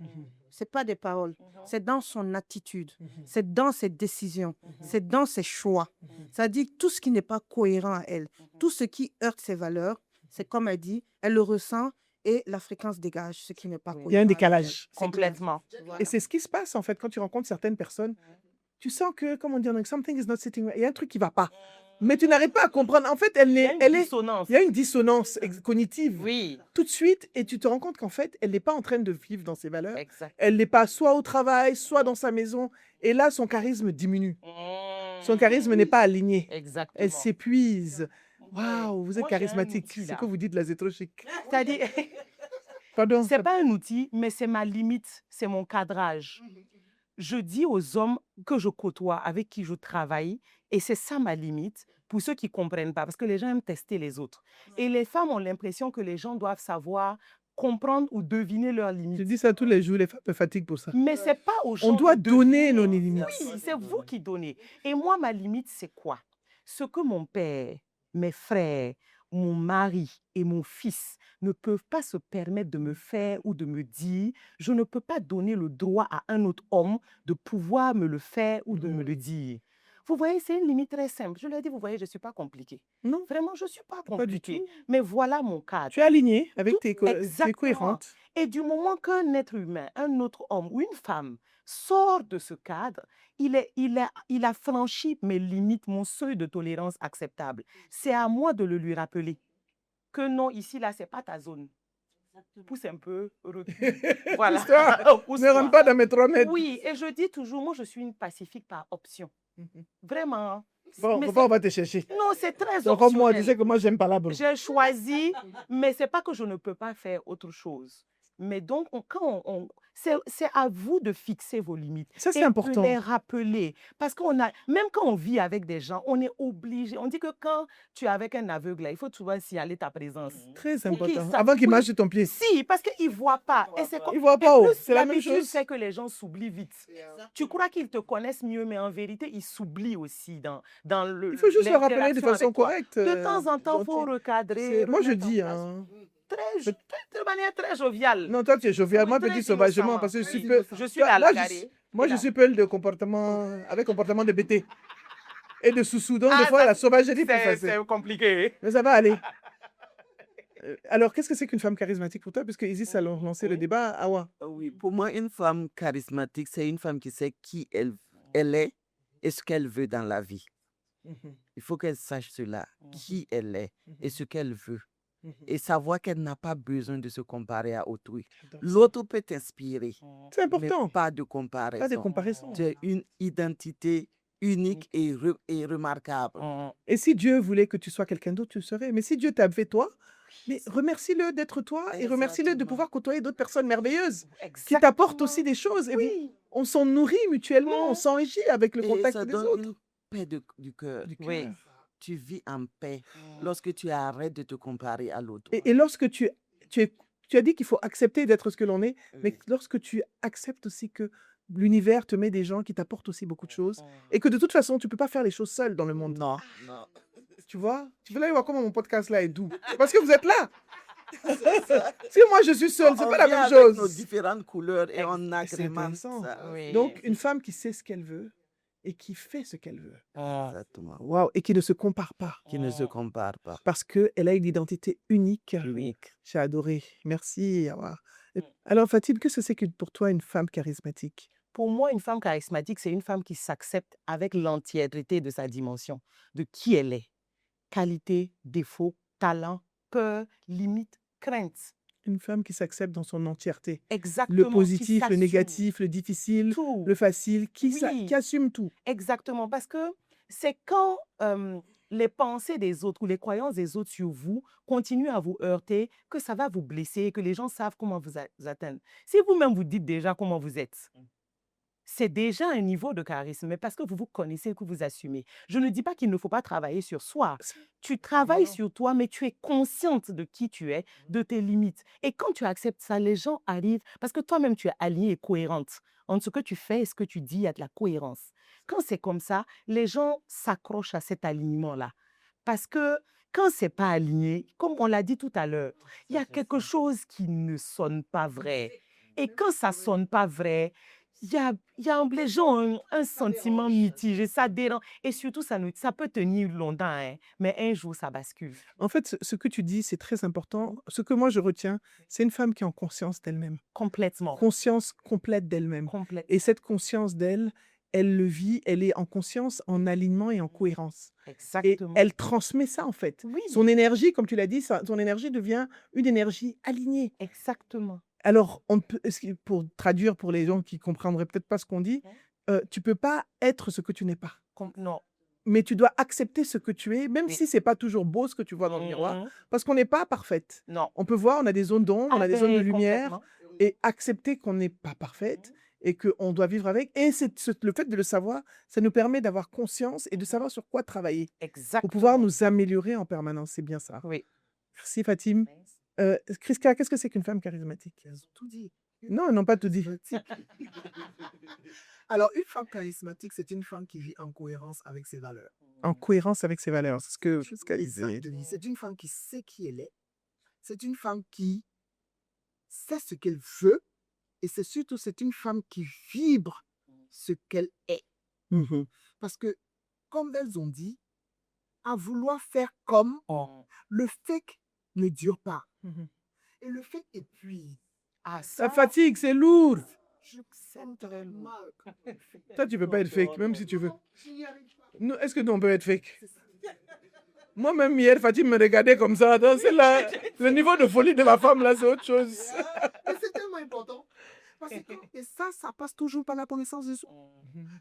C'est pas des paroles. C'est dans son attitude. C'est dans ses décisions. C'est dans ses choix. C'est-à-dire tout ce qui n'est pas cohérent à elle, tout ce qui heurte ses valeurs, c'est comme elle dit, elle le ressent et la fréquence dégage ce qui n'est pas cohérent. Il y a un décalage. Complètement. Voilà. Et c'est ce qui se passe en fait quand tu rencontres certaines personnes. Tu sens que, comment on dit, something is not sitting right. Il y a un truc qui va pas. Mais tu n'arrives pas à comprendre. En fait, Il y a une dissonance. il y a une dissonance cognitive Oui, tout de suite et tu te rends compte qu'en fait, elle n'est pas en train de vivre dans ses valeurs. exact. Elle n'est pas soit au travail, soit dans sa maison. Et là, son charisme diminue. Son charisme n'est pas aligné. Exactement. Elle s'épuise. Waouh, vous êtes Moi, j'ai un charismatique. outil, C'est là. que vous dites la zétrochique. C'est-à-dire, Pardon. c'est pas un outil, mais c'est ma limite, c'est mon cadrage. Je dis aux hommes que je côtoie, avec qui je travaille, et c'est ça ma limite, pour ceux qui ne comprennent pas, parce que les gens aiment tester les autres. Et les femmes ont l'impression que les gens doivent savoir comprendre ou deviner leurs Je limites. dis ça tous les jours, les femmes me fatiguent pour ça. Mais ce n'est pas aux gens On doit de donner deviner. nos limites. Oui, c'est vous qui donnez. Et moi, ma limite, c'est quoi? Ce que mon père, mes frères, mon mari et mon fils ne peuvent pas se permettre de me faire ou de me dire, je ne peux pas donner le droit à un autre homme de pouvoir me le faire ou de me le dire. Vous voyez, c'est une limite très simple. Je leur dis, vous voyez, je ne suis pas compliquée. Non, Vraiment, je ne suis pas pas du compliquée. tout. Mais voilà mon cadre. Tu es aligné avec Tout- tu es exactement. cohérente. Et du moment qu'un être humain, un autre homme ou une femme sort de ce cadre, il a franchi mes limites, mon seuil de tolérance acceptable. C'est à moi de le lui rappeler que non, ici, là, ce n'est pas ta zone. Pousse un peu, recule. Voilà. Pousse-toi. Pousse-toi. Ne rentre pas dans mes 3 mètres. Oui, et je dis toujours, moi, je suis une pacifique par option. Vraiment. Bon, Mais papa, c'est- on va te chercher. Non, c'est très Donc, comme moi, tu optionnel. sais que moi, j'aime pas la bro. J'ai choisi, mais ce n'est pas que je ne peux pas faire autre chose. Mais donc, c'est à vous de fixer vos limites. Ça, c'est Et important. de les rappeler. Parce même quand on vit avec des gens, on est obligé. On dit que quand tu es avec un aveugle, là, il faut souvent signaler ta présence. Très Pour qu'ils important. savent- Avant qu'il oui. marche sur ton pied. Si, parce qu'ils ne voient pas. Et c'est Ils voient pas. et Oh. plus C'est la même l'habitude chose. fait que les gens s'oublient vite. Tu crois qu'ils te connaissent mieux, mais en vérité, ils s'oublient aussi dans le. Il faut juste le rappeler de l'interaction façon avec toi. correcte. De temps en temps, il faut gentille. recadrer. Moi, je remettre en dis, place. hein. De manière très joviale. Non, toi, tu es jovial. Oui, Moi, très petit sauvagement, innocemment. parce que je suis Oui. peu. Je suis Toi, à moi, la je, carré. moi, je Là. suis peu de comportement, avec comportement de bêté. Et de sous-sous. Donc, Ah, des fois, ça, la sauvagerie peut C'est passer. compliqué. Mais ça va aller. Alors, qu'est-ce que c'est qu'une femme charismatique pour toi? Puisque Isis a lancé le Oui. débat. Awa. Oui, pour moi, une femme charismatique, c'est une femme qui sait qui elle est et ce qu'elle veut dans la vie. Il faut qu'elle sache cela, qui elle est et ce qu'elle veut. et savoir qu'elle n'a pas besoin de se comparer à autrui. J'adore ça. L'autre peut t'inspirer, C'est mais important. pas de Pas de comparaison. comparaison. Tu as une identité unique et remarquable. Et si Dieu voulait que tu sois quelqu'un d'autre, tu le serais. Mais si Dieu t'a fait toi, mais remercie-le d'être toi et remercie-le de Exactement. pouvoir côtoyer d'autres personnes merveilleuses qui t'apportent aussi des choses. Et Oui. on s'en nourrit mutuellement, on s'enrichit avec le Et contact ça des donne autres. une paix du cœur. Du Oui. cœur. Tu vis en paix lorsque tu arrêtes de te comparer à l'autre. Et lorsque tu as dit qu'il faut accepter d'être ce que l'on est, mais Oui. lorsque tu acceptes aussi que l'univers te met des gens qui t'apportent aussi beaucoup de choses et que de toute façon, tu ne peux pas faire les choses seul dans le monde. Non, non. Tu vois? Tu veux là voir comment mon podcast là est doux. Parce que vous êtes là. Si moi je suis seule, c'est On pas la vient même avec nos chose. différentes couleurs et on C'est agrémente intéressant. ça. Oui. Donc, une femme qui sait ce qu'elle veut et qui fait ce qu'elle veut. Exactement. Waouh! Et qui ne se compare pas Qui ne se compare pas. parce qu'elle a une identité unique. Unique. J'ai adoré. Merci, Awa. Alors, Fatim, qu'est-ce que c'est que pour toi une femme charismatique? Pour moi, une femme charismatique, c'est une femme qui s'accepte avec l'entièreté de sa dimension, de qui elle est. Qualité, défaut, talent, peur, limite, crainte. Une femme qui s'accepte dans son entièreté. Exactement. Le qui positif, le s'assume. négatif, le difficile, Tout. le facile, qui Oui. assume tout. Exactement, parce que c'est quand les pensées des autres ou les croyances des autres sur vous continuent à vous heurter que ça va vous blesser, que les gens savent comment vous atteindre. Si vous-même vous dites déjà comment vous êtes, c'est déjà un niveau de charisme, mais parce que vous vous connaissez, que vous assumez. Je ne dis pas qu'il ne faut pas travailler sur soi. Tu travailles Voilà. sur toi, mais tu es consciente de qui tu es, de tes limites. Et quand tu acceptes ça, les gens arrivent, parce que toi-même, tu es alignée et cohérente. Entre ce que tu fais et ce que tu dis, il y a de la cohérence. Quand c'est comme ça, les gens s'accrochent à cet alignement-là. Parce que quand c'est pas aligné, comme on l'a dit tout à l'heure, il y a quelque chose qui ne sonne pas vrai. Et quand ça sonne pas vrai, il y a les gens ont un sentiment mitigé, ça dérange. Et surtout, ça peut tenir longtemps, hein, mais un jour, ça bascule. En fait, ce que tu dis, c'est très important. Ce que moi, je retiens, c'est une femme qui est en conscience d'elle-même. Complètement. Conscience complète d'elle-même. Complètement. Et cette conscience d'elle, elle le vit, elle est en conscience, en alignement et en cohérence. Et Exactement. elle transmet ça, en fait. Oui, Son énergie, comme tu l'as dit, son énergie devient une énergie alignée. exactement. Alors, pour traduire pour les gens qui ne comprendraient peut-être pas ce qu'on dit, tu ne peux pas être ce que tu n'es pas. Non. Mais tu dois accepter ce que tu es, même Oui. si ce n'est pas toujours beau ce que tu vois dans le miroir, Mhm. parce qu'on n'est pas parfaite. Non. On peut voir, on a des zones d'ombre, on a des zones de Ben, lumière, complètement. et accepter qu'on n'est pas parfaite et qu'on doit vivre avec. Et le fait de le savoir, ça nous permet d'avoir conscience et de savoir sur quoi travailler pour Exactement. pouvoir nous améliorer en permanence. C'est bien ça. Oui. Merci, Fatim. Kriska, qu'est-ce que c'est qu'une femme charismatique? Elles ont tout dit. Non, elles n'ont pas tout dit. Alors, une femme charismatique, c'est une femme qui vit en cohérence avec ses valeurs. En cohérence avec ses valeurs. C'est ce que Kriska C'est disait. exactement. C'est une femme qui sait qui elle est. C'est une femme qui sait ce qu'elle veut. Et c'est une femme qui vibre ce qu'elle est. Mhm. Parce que, comme elles ont dit, à vouloir faire comme, le fake ne dure pas. Mhm. Et le fake épuise. Ah, Ça fatigue, c'est lourd. Je sens très mal. Toi, tu peux pas être fake, même si tu veux. Je n'y arrive pas. Nous, est-ce que nous, on peut être fake? C'est ça. Moi-même, hier, Fatim me regardait comme ça. C'est le niveau de folie de la femme, là, c'est autre chose. Et c'est tellement important. Parce que, et ça passe toujours par la connaissance de soi.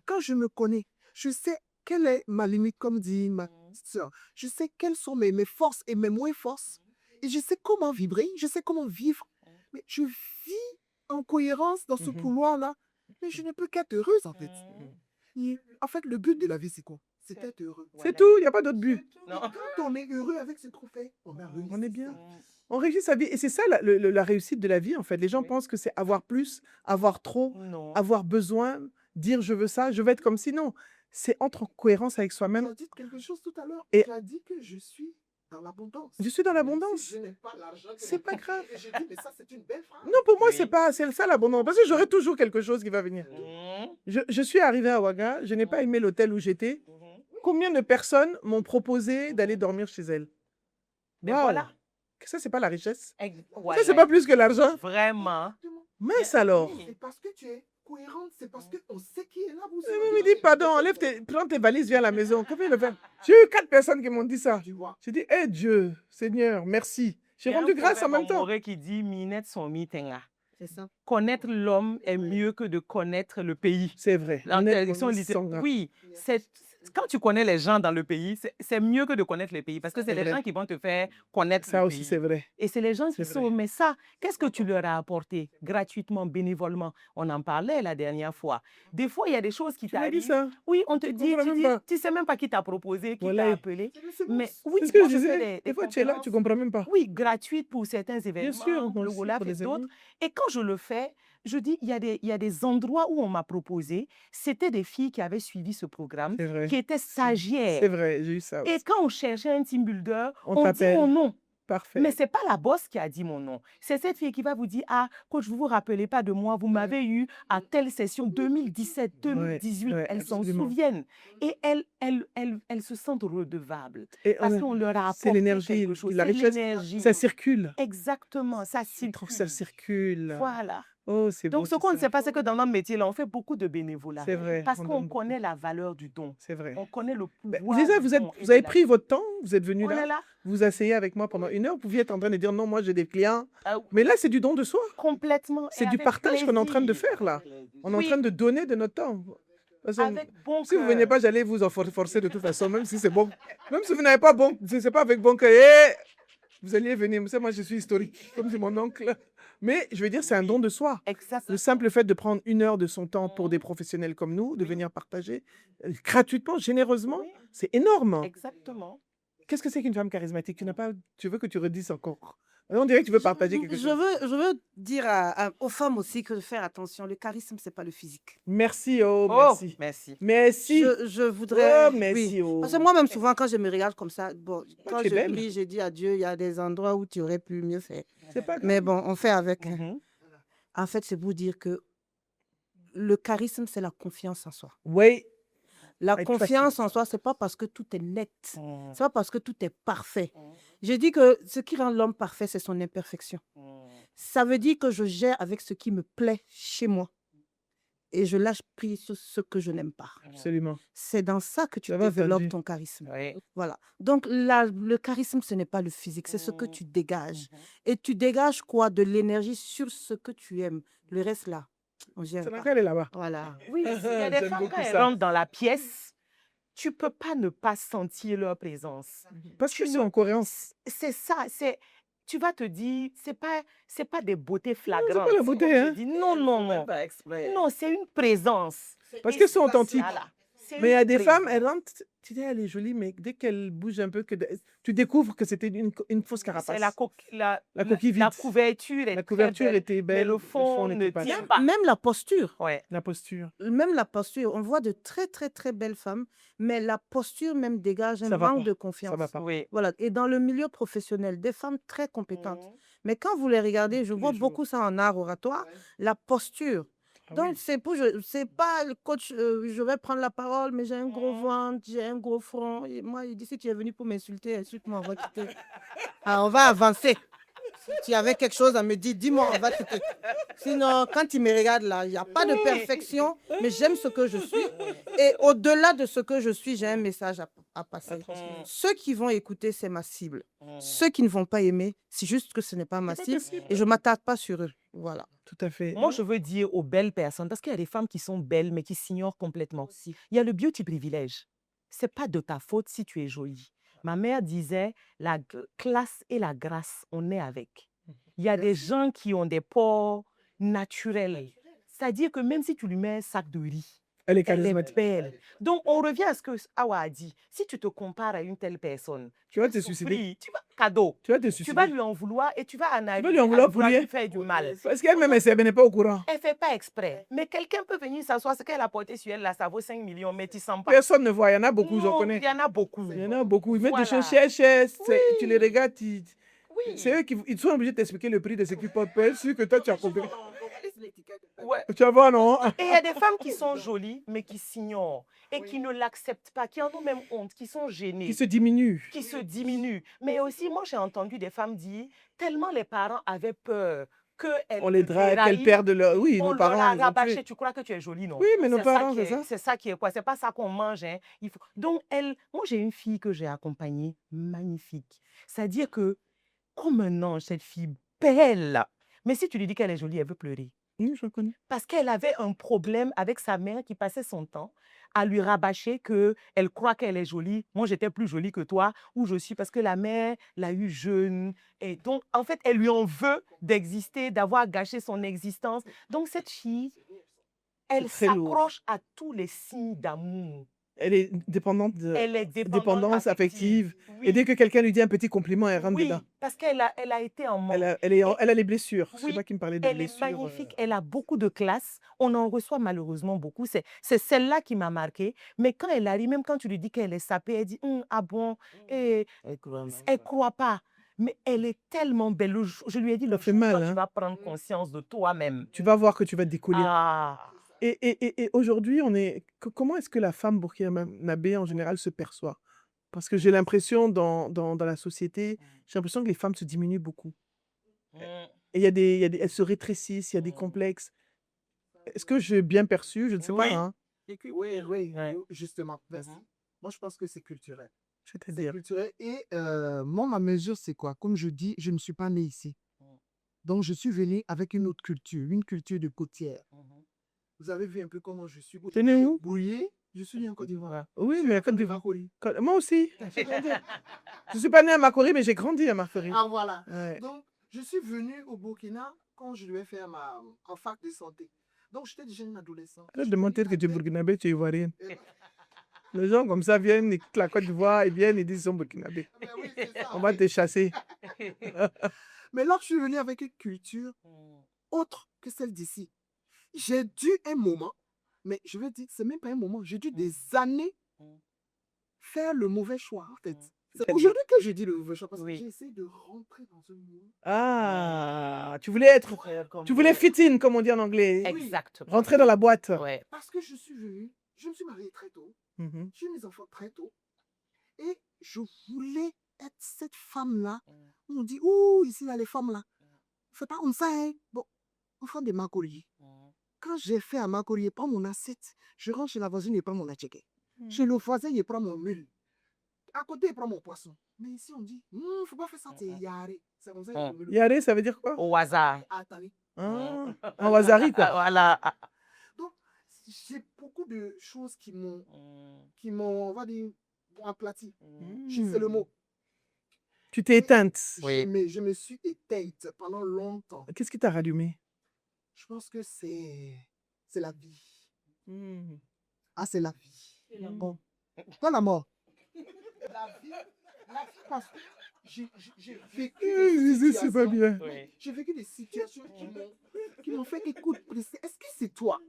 Quand je me connais, je sais quelle est ma limite, comme dit ma soeur. Je sais quelles sont mes forces et mes moins forces. Et je sais comment vibrer, je sais comment vivre. Mais je vis en cohérence dans ce couloir-là. Mais je ne peux qu'être heureuse, en fait. Et en fait, le but de la vie, c'est quoi? C'est être heureux. C'est tout, il n'y a pas d'autre but. Non. Quand on est heureux avec ce qu'on fait, on a réussi. On est bien. On réussit sa vie. Et c'est ça la réussite de la vie, en fait. Les gens pensent que c'est avoir plus, avoir trop, Non. avoir besoin, dire je veux ça, je veux être comme si. Non, c'est entre en cohérence avec Tu soi-même. as dit quelque chose tout à l'heure. Et- Tu as dit que je suis dans l'abondance. Je suis dans Même l'abondance. si je n'ai pas l'argent que C'est mon pas père grave. fait. Et je dis, mais ça, c'est une belle phrase. Non, pour moi, Oui. c'est ça l'abondance. Parce que j'aurai toujours quelque chose qui va venir. Mhm. Je suis arrivée à Ouaga, je n'ai pas aimé l'hôtel où j'étais. Mhm. Combien de personnes m'ont proposé d'aller dormir chez elles? Mais Waouh. voilà. Ça, c'est pas la richesse. Ça, Voilà. c'est pas plus que l'argent. Vraiment. Mince alors. Oui. C'est parce que tu es cohérente, c'est parce qu'on sait qui est là. Vous Il me dit, pardon, prends tes valises, viens à la maison. Comment il le fait? J'ai eu 4 personnes qui m'ont dit ça. Tu vois. J'ai dit, Dieu, Seigneur, merci. J'ai Il y a rendu un grâce en proverbe même temps. maoré qui dit Minette son mitenga. C'est ça. Connaître l'homme est mieux que de connaître le pays. C'est vrai. En Honnêtement, traduction littérale. sans grave. Oui, quand tu connais les gens dans le pays, c'est mieux que de connaître les pays parce que c'est C'est les vrai. gens qui vont te faire connaître Ça le aussi, pays. c'est vrai. Et c'est les gens C'est qui sont. vrai. Mais ça, qu'est-ce que tu leur as apporté gratuitement, bénévolement? On en parlait la dernière fois. Des fois, il y a des choses qui Tu m'as dit t'arrivent. ça. Oui, on te Tu dit, comprends même pas. tu sais même pas qui t'a proposé, qui Voilà. t'a appelé. Mais oui, C'est ce que moi, je je fais disais. des Des fois, tu es là, tu conférences, comprends même pas. oui, gratuites pour certains Bien événements, sûr, moi le aussi, Wolaf pour et les d'autres. amis. Et quand je le fais, je dis, il y a des endroits où on m'a proposé, c'était des filles qui avaient suivi ce programme, C'est vrai. qui étaient C'est stagiaires. vrai, j'ai eu ça Et aussi. quand on cherchait un team builder, On on dit t'appelle. mon nom. Mais Parfait. ce n'est pas la boss qui a dit mon nom. C'est cette fille qui va vous dire, ah, coach, vous ne vous rappelez pas de moi, vous m'avez eu à telle session 2017, Ouais, 2018. ouais, Elles s'en absolument. souviennent. Et elles se sentent redevables. Et Parce qu'on leur a c'est apporté l'énergie, quelque chose. la C'est richesse, l'énergie. ça circule. Exactement, ça Je trouve que ça circule. circule. Voilà. Oh, c'est beau Donc, ce tout qu'on ne ça. sait pas, c'est que dans notre métier, là, on fait beaucoup de bénévolat. C'est vrai, Parce on qu'on donne beaucoup. connaît la valeur du don. C'est vrai. On connaît le Ben, pouvoir déjà, du vous don et avez de la pris votre temps, vous êtes venu On est là, là. vous vous asseyez avec moi pendant 1 heure, vous pouviez être en train de dire non, moi j'ai des clients. Ah, Mais là, c'est du don de soi. complètement. C'est et du avec partage qu'on est en train de plaisir. faire là. On est en Oui. train de donner de notre temps. Parce que Avec bon si vous ne cœur. veniez pas, j'allais vous en forcer de toute façon, même si c'est bon. Même si vous n'avez pas bon, c'est pas avec bon cœur. Eh, vous alliez venir. Mais ça, moi, je suis historique, comme dit mon oncle. Mais je veux dire, c'est un don de soi. Exactement. Le simple fait de prendre 1 heure de son temps pour des professionnels comme nous, de venir partager gratuitement, généreusement, Oui. c'est énorme. Exactement. Qu'est-ce que c'est qu'une femme charismatique? Tu veux que tu redises encore. On dirait que tu veux partager quelque chose. Je veux dire aux femmes aussi que de faire attention. Le charisme, c'est pas le physique. Merci, oh, Oh, merci. merci. Merci. Je voudrais. Oh, merci, oui. oh. Parce que moi-même, souvent, quand je me regarde comme ça, bon, quand tu es je belle. prie, j'ai dit à Dieu, il y a des endroits où tu aurais pu mieux faire. C'est pas Mais bon, on fait avec. Mhm. En fait, c'est pour dire que le charisme, c'est la confiance en soi. Oui. La Être confiance facile. en soi, c'est pas parce que tout est net. Mm. C'est pas parce que tout est parfait. Je dis que ce qui rend l'homme parfait, c'est son imperfection. Mm. Ça veut dire que je gère avec ce qui me plaît chez moi. Et je lâche prise sur ce que je n'aime pas. Absolument. C'est dans ça que tu Ça va, développes Ferdi. ton charisme. Oui. Voilà. Donc, le charisme, ce n'est pas le physique, c'est ce que tu dégages. Mhm. Et tu dégages quoi? De l'énergie sur ce que tu aimes. Le reste, là, on gère C'est pas. laquelle est là-bas. Voilà. Oui, il y a des J'aime femmes, beaucoup quand elles ça. rentrent dans la pièce, tu ne peux pas ne pas sentir leur présence. Parce Tu que c'est ne- en cohérence. C'est ça, tu vas te dire, c'est pas des beautés c'est flagrantes. pas la beauté, Comme je hein. dis. Non, non, non. Pas exprès. Non, c'est une présence. Parce Et qu'elles sont ça, authentiques. voilà. C'est Mais il y a une des femmes, présence. elles rentrent, tu dis, elle est jolie, mais dès qu'elle bouge un peu, tu découvres que c'était une fausse carapace. C'est la coquille la vide. couverture est La très couverture belle, était mais belle, le fond n'était ne pas tient là. pas. Même la posture. Ouais. La posture. Même la posture. On voit de très, très, très belles femmes, mais la posture même dégage un Ça va manque pas. de Ça confiance. va pas. Oui. Voilà. Et dans le milieu professionnel, des femmes très compétentes. Mhm. Mais quand vous les regardez, je Tous les vois jours. beaucoup ça en art oratoire, la posture. Ah Donc, oui. c'est pas le coach, je vais prendre la parole, mais j'ai un gros ventre, j'ai un gros front. Et moi, il dit, si tu es venu pour m'insulter, insulte-moi, on va quitter. Ah, on va avancer. Si tu avais quelque chose à me dire, dis-moi, on va quitter. Sinon, quand il me regarde là, il n'y a pas de perfection, mais j'aime ce que je suis. Et au-delà de ce que je suis, j'ai un message à passer. Ceux qui vont écouter, c'est ma cible. Ceux qui ne vont pas aimer, c'est juste que ce n'est pas ma C'est pas cible possible. et je ne m'attarde pas sur eux. Voilà. Tout à fait. Moi, je veux dire aux belles personnes, parce qu'il y a des femmes qui sont belles, mais qui s'ignorent complètement. Il y a le beauty privilège. C'est pas de ta faute si tu es jolie. Ma mère disait, la classe et la grâce, on est avec. Il y a des gens qui ont des pores naturels. C'est-à-dire que même si tu lui mets un sac de riz, Elle est elle est charismatique. belle. Donc, on revient à ce que Awa a dit. Si tu te compares à une telle personne, Tu vas te suicider. souffrir, tu vas, cadeau, Tu vas te tu suicider. vas lui en vouloir et tu vas en arriver lui en à vouloir pour rien. lui faire du mal. Parce qu'elle-même, elle n'est pas au courant. Elle ne fait pas exprès. Mais quelqu'un peut venir s'asseoir, ce qu'elle a porté sur elle, là, ça vaut 5 millions, mais tu ne sens pas. Personne ne voit. Il y en a beaucoup, j'en Non, connais. il y en a beaucoup. Il y en a beaucoup. Ils mettent des Voilà. choses chères. Tu les regardes, Oui. c'est eux qui ils sont obligés de t'expliquer le prix de ce qu'ils portent. Pour être sûr que toi, tu as compris. Ouais. Tu vas voir, non? Et il y a des femmes qui sont jolies, mais qui s'ignorent et qui ne l'acceptent pas, qui en ont même honte, qui sont gênées, Qui se diminuent. qui se diminuent. Mais aussi, moi, j'ai entendu des femmes dire, tellement les parents avaient peur qu'elles On les drague, qu'elles perdent leur. Oui, on nos leur parents. a ils ont tué. rabâché. Tu crois que tu es jolie, non? Oui, mais nos C'est ça parents, qui c'est ça. C'est ça qui est quoi? C'est pas ça qu'on mange. Hein. Donc, moi, j'ai une fille que j'ai accompagnée, magnifique. C'est-à-dire que comme un ange, cette fille belle. Mais si tu lui dis qu'elle est jolie, elle veut pleurer. Oui, je connais. Parce qu'elle avait un problème avec sa mère qui passait son temps à lui rabâcher qu'elle croit qu'elle est jolie. Moi, j'étais plus jolie que toi, où je suis, parce que la mère l'a eu jeune. Et donc, en fait, elle lui en veut d'exister, d'avoir gâché son existence. Donc, cette fille, elle très lourd. s'accroche à tous les signes d'amour. Elle est dépendante de Elle est dépendante dépendance affective. Et Oui, dès que quelqu'un lui dit un petit compliment, elle rentre oui, dedans. parce elle a été en manque. Elle a les blessures. C'est Oui, toi qui me parlais de elle est blessures. magnifique, elle a beaucoup de classe. On en reçoit malheureusement beaucoup. C'est celle-là qui m'a marquée. Mais quand elle arrive, même quand tu lui dis qu'elle est sapée, elle dit ah bon, et elle croit pas. Mais elle est tellement belle. Je lui ai dit, le fait jour mal, quand hein. tu vas prendre conscience de toi-même. Tu vas voir que tu vas te décoller. Ah, Et aujourd'hui, comment est-ce que la femme burkinabé en général se perçoit? Parce que j'ai l'impression dans la société, j'ai l'impression que les femmes se diminuent beaucoup. mm, Et elles se rétrécissent, il y a des complexes. Est-ce que j'ai bien perçu? Je ne sais pas, Oui. hein. Oui, Ouais. justement. Merci. Moi, je pense que c'est culturel. C'est C'est-à-dire. culturel. Et moi, ma mesure, c'est quoi? Comme je dis, je ne suis pas né ici. Donc, je suis venu avec une autre culture, une culture de côtière. Vous avez vu un peu comment je suis. T'es né où? Brouillé, je suis né en Côte d'Ivoire. Oui, mais à Côte d'Ivoire. Makori. Moi aussi. J'ai grandi. Je ne suis pas né à Makori, mais j'ai grandi à Makori. Ah, voilà. Ouais. Donc, je suis venu au Burkina quand je devais faire en fac de santé. Donc, j'étais déjà un adolescent. Arrête de mentir que tu es burkinabé, tu es ivoirienne. Et- Les gens comme ça viennent, ils quittent la Côte d'Ivoire, ils viennent, ils disent qu'ils sont burkinabés. Mais oui, c'est ça. On va te chasser. Mais là, je suis venu avec une culture autre que celle d'ici. J'ai dû un moment, mais je veux dire, c'est même pas un moment, j'ai dû des années faire le mauvais choix, en fait. C'est aujourd'hui que je dis le mauvais choix, parce Oui. que j'ai essayé de rentrer dans un moule. Ah, tu voulais fit in, comme on dit en anglais. Exactement. Rentrer dans la boîte. Ouais. Parce que je suis venu, je me suis marié très tôt, Mhm. j'ai eu mes enfants très tôt, et je voulais être cette femme-là. On dit, ouh, ici, là, les femmes là, fais pas comme ça, hein. Bon, enfant de Makori. Quand j'ai fait à Makori, il prend mon assiette, je rentre chez la voisine, il prend mon attiqué. Chez le voisin, il prend mon mule. À côté, il prend mon poisson. Mais ici, on dit, faut pas faire ça, c'est yaré. C'est comme ça, il me le Yare, ça veut dire quoi? Au hasard. attendez. Ah, en wazari, quoi. Voilà. Donc, j'ai beaucoup de choses qui m'ont, on va dire, aplati. C'est le mot. Tu t'es éteinte. Oui. Mais je me suis éteinte pendant longtemps. Qu'est-ce qui t'a rallumé? Je pense que c'est la vie. Ah, c'est la vie. Bon. Pas la mort. La vie parce que j'ai vécu des C'est pas situations. bien. Oui. J'ai vécu des situations qui m'ont fait écoute, est-ce que c'est toi?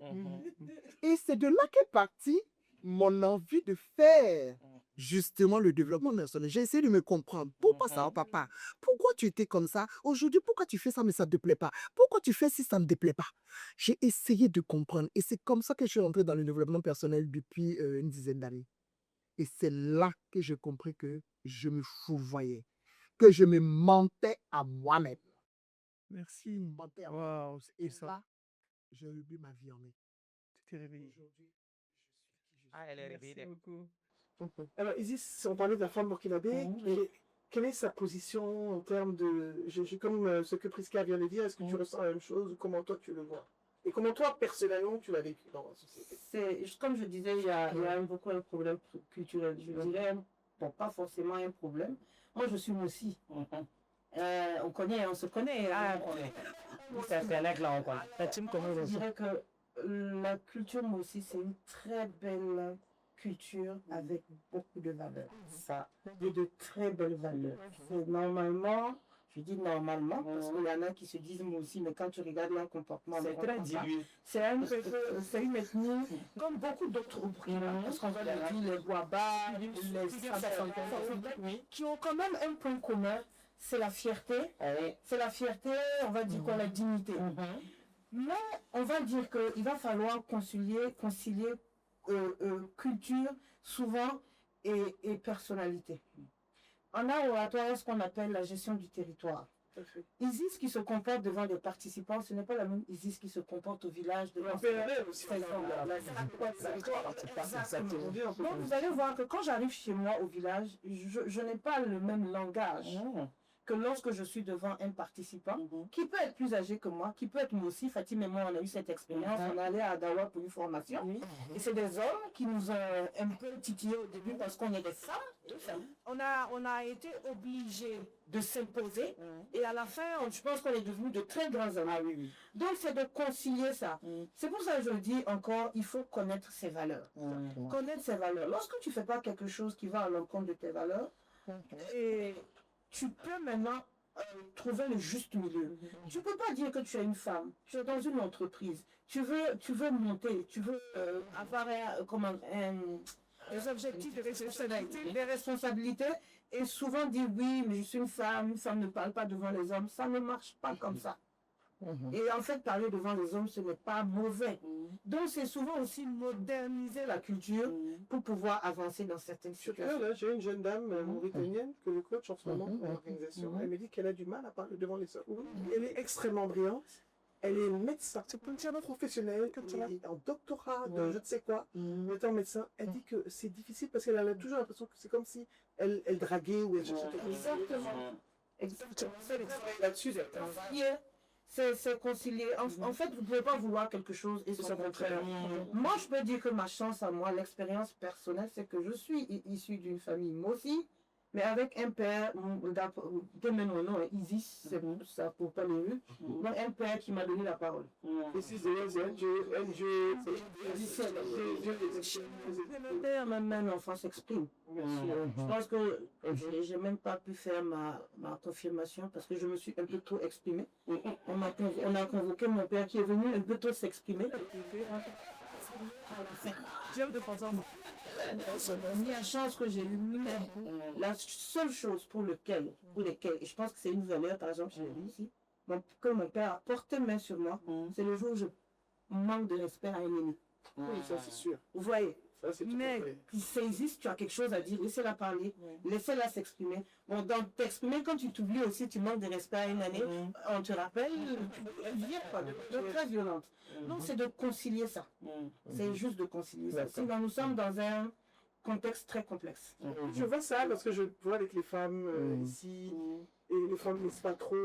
Et c'est de là qu'est partie mon envie de faire justement le développement personnel. J'ai essayé de me comprendre. Pourquoi ça, papa? Pourquoi tu étais comme ça? Aujourd'hui, pourquoi tu fais ça, mais ça ne te plaît pas? Pourquoi tu fais si ça ne te plaît pas? J'ai essayé de comprendre. Et c'est comme ça que je suis rentré dans le développement personnel depuis une dizaine d'années. Et c'est là que j'ai compris que je me fourvoyais, que je me mentais à moi-même. Merci. Mentais à moi-même. Waouh, Et ça. là, j'ai revu ma vie en main. Tu t'es réveillée. Aujourd'hui, Ah, elle est Merci réveillée. beaucoup. Alors, Isis, on parlait de la femme burkinabé. Et quelle est sa position en termes de. Comme ce que Prisca vient de dire, est-ce que tu ressens la même chose? Comment toi tu le vois? Et comment toi, personnellement, tu l'as vécu dans la société? Comme je disais, il y a beaucoup un problème culturel. Je dirais, bon, pas forcément un problème. Moi, je suis aussi. On connaît, on se connaît. C'est un mec là, on connaît. Je dirais que la culture, moi aussi, c'est une très belle culture avec beaucoup de valeurs. Ça, de très belles valeurs. Normalement, je dis normalement, parce qu'il y en a qui se disent moi aussi, mais quand tu regardes leur comportement, c'est très dilué. C'est une ethnie, comme beaucoup d'autres Burkina, parce qu'on va dire les Guaba, les Sabafantais, qui ont quand même un point commun, c'est la fierté. C'est la fierté, on va dire quoi, la dignité. Mais on va dire qu'il va falloir concilier culture, souvent, et personnalité. On a oratoire ce qu'on appelle la gestion du territoire. Isis qui se comporte devant des participants, ce n'est pas la même Isis qui se comporte au village de Donc vous allez voir que quand j'arrive chez moi au village, je n'ai pas le même langage que lorsque je suis devant un participant, qui peut être plus âgé que moi, qui peut être moi aussi, Fatim et moi, on a eu cette expérience, on est allé à Ottawa pour une formation, et c'est des hommes qui nous ont un peu titillé au début parce qu'on est des femmes. On a été obligés de s'imposer, et à la fin, je pense qu'on est devenus de très grands amis. Donc, c'est de concilier ça. C'est pour ça que je dis encore, il faut connaître ses valeurs. Connaître ses valeurs. Lorsque tu ne fais pas quelque chose qui va à l'encontre de tes valeurs, et tu peux maintenant trouver le juste milieu. Tu ne peux pas dire que tu es une femme, tu es dans une entreprise, tu veux monter, tu veux avoir des objectifs de responsabilité, des responsabilités, et souvent dire oui, mais je suis une femme ne parle pas devant les hommes. Ça ne marche pas comme ça. Et en fait, parler devant les hommes, ce n'est pas mauvais. Donc, c'est souvent aussi moderniser la culture pour pouvoir avancer dans certaines situations. Là, j'ai une jeune dame mauritanienne que je coach en ce moment dans l'organisation. Elle me dit qu'elle a du mal à parler devant les hommes. Elle est extrêmement brillante. Elle est médecin, c'est une médecin professionnelle, elle est en doctorat de je ne sais quoi, étant médecin. Elle dit que c'est difficile parce qu'elle a toujours l'impression que c'est comme si elle draguait ou elle cherchait quelque chose. Exactement. Là-dessus, c'est concilier. En fait, vous ne pouvez pas vouloir quelque chose et son contraire. Moi, je peux dire que ma chance à moi, l'expérience personnelle, c'est que je suis issue d'une famille, moi aussi, mais avec un père, Isis, c'est ça pour pas les rues, donc un père qui m'a donné la parole. Le père, même l'enfant s'exprime. Je pense que j'ai même pas pu faire ma confirmation parce que je me suis un peu trop exprimée. On a convoqué mon père qui est venu un peu trop s'exprimer. Il y a chance que j'ai eu la seule chose pour lesquelles, et je pense que c'est une valeur, par exemple, je l'ai dit ici, que mon père a porté main sur moi, c'est le jour où je manque de respect à un ennemi. Oui, ça c'est sûr. Vous voyez? Mais qui saisissent, tu as quelque chose à dire, laissez-la parler, laissez-la s'exprimer. Bon, donc t'exprimer, quand tu t'oublies aussi, tu manques de respect à une année, on te rappelle, elle vient pas, de très violente. Donc c'est de concilier ça. C'est juste de concilier ça. Sinon, nous sommes dans un contexte très complexe. Je vois ça parce que je vois avec les femmes ici, et les femmes ne savent pas trop.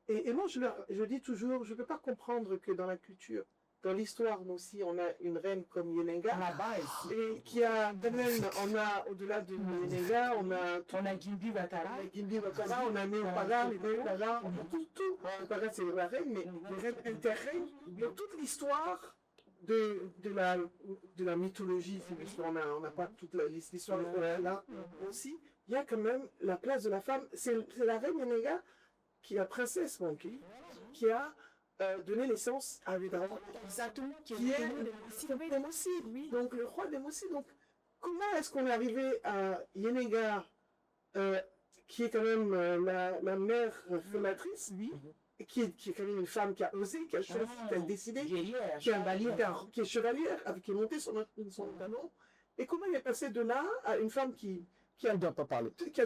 Et moi, je dis toujours, je ne peux pas comprendre que dans la culture, dans l'histoire, nous aussi, on a une reine comme Yenenga. Et qui a, on a, au-delà de Yenenga, on a Gimbi Watara, on a Néopala, les Néopala, on a tout. Néopala, c'est la reine, mais les reines interreignes, de toute l'histoire de la mythologie, parce qu'on n'a pas toute l'histoire là aussi, il y a quand même la place de la femme. C'est la reine Yenenga, qui est la princesse Monkey, qui a donné naissance à Vidragon. Exactement, qui est des Mossi. Donc le roi des Mossi. Donc comment est-ce qu'on est arrivé à Yenenga, qui est quand même la mère fondatrice, qui est quand même une femme qui a osé, qui a choisi, qui a décidé, qui est chevalière, qui est montée son canon. Et comment il est passé de là à une femme qui a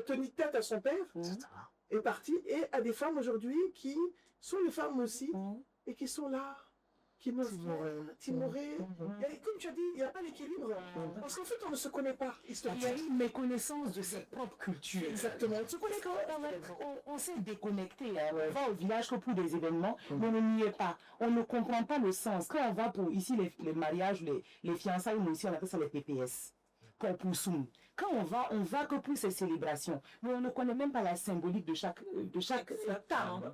tenu tête à son père, est partie, et à des femmes aujourd'hui qui sont les femmes aussi, et qui sont là, qui me timorées. Et comme tu as dit, il n'y a pas l'équilibre. Parce qu'en fait, on ne se connaît pas. Il y a une méconnaissance de sa propre culture. Exactement. On se connaît quand On s'est déconnecté. On va au village que pour des événements, mais on n'y est pas. On ne comprend pas le sens. Quand on va pour ici les mariages, les fiançailles, nous aussi on appelle ça les PPS. Quand on va que pour ces célébrations, mais on ne connaît même pas la symbolique de chaque table.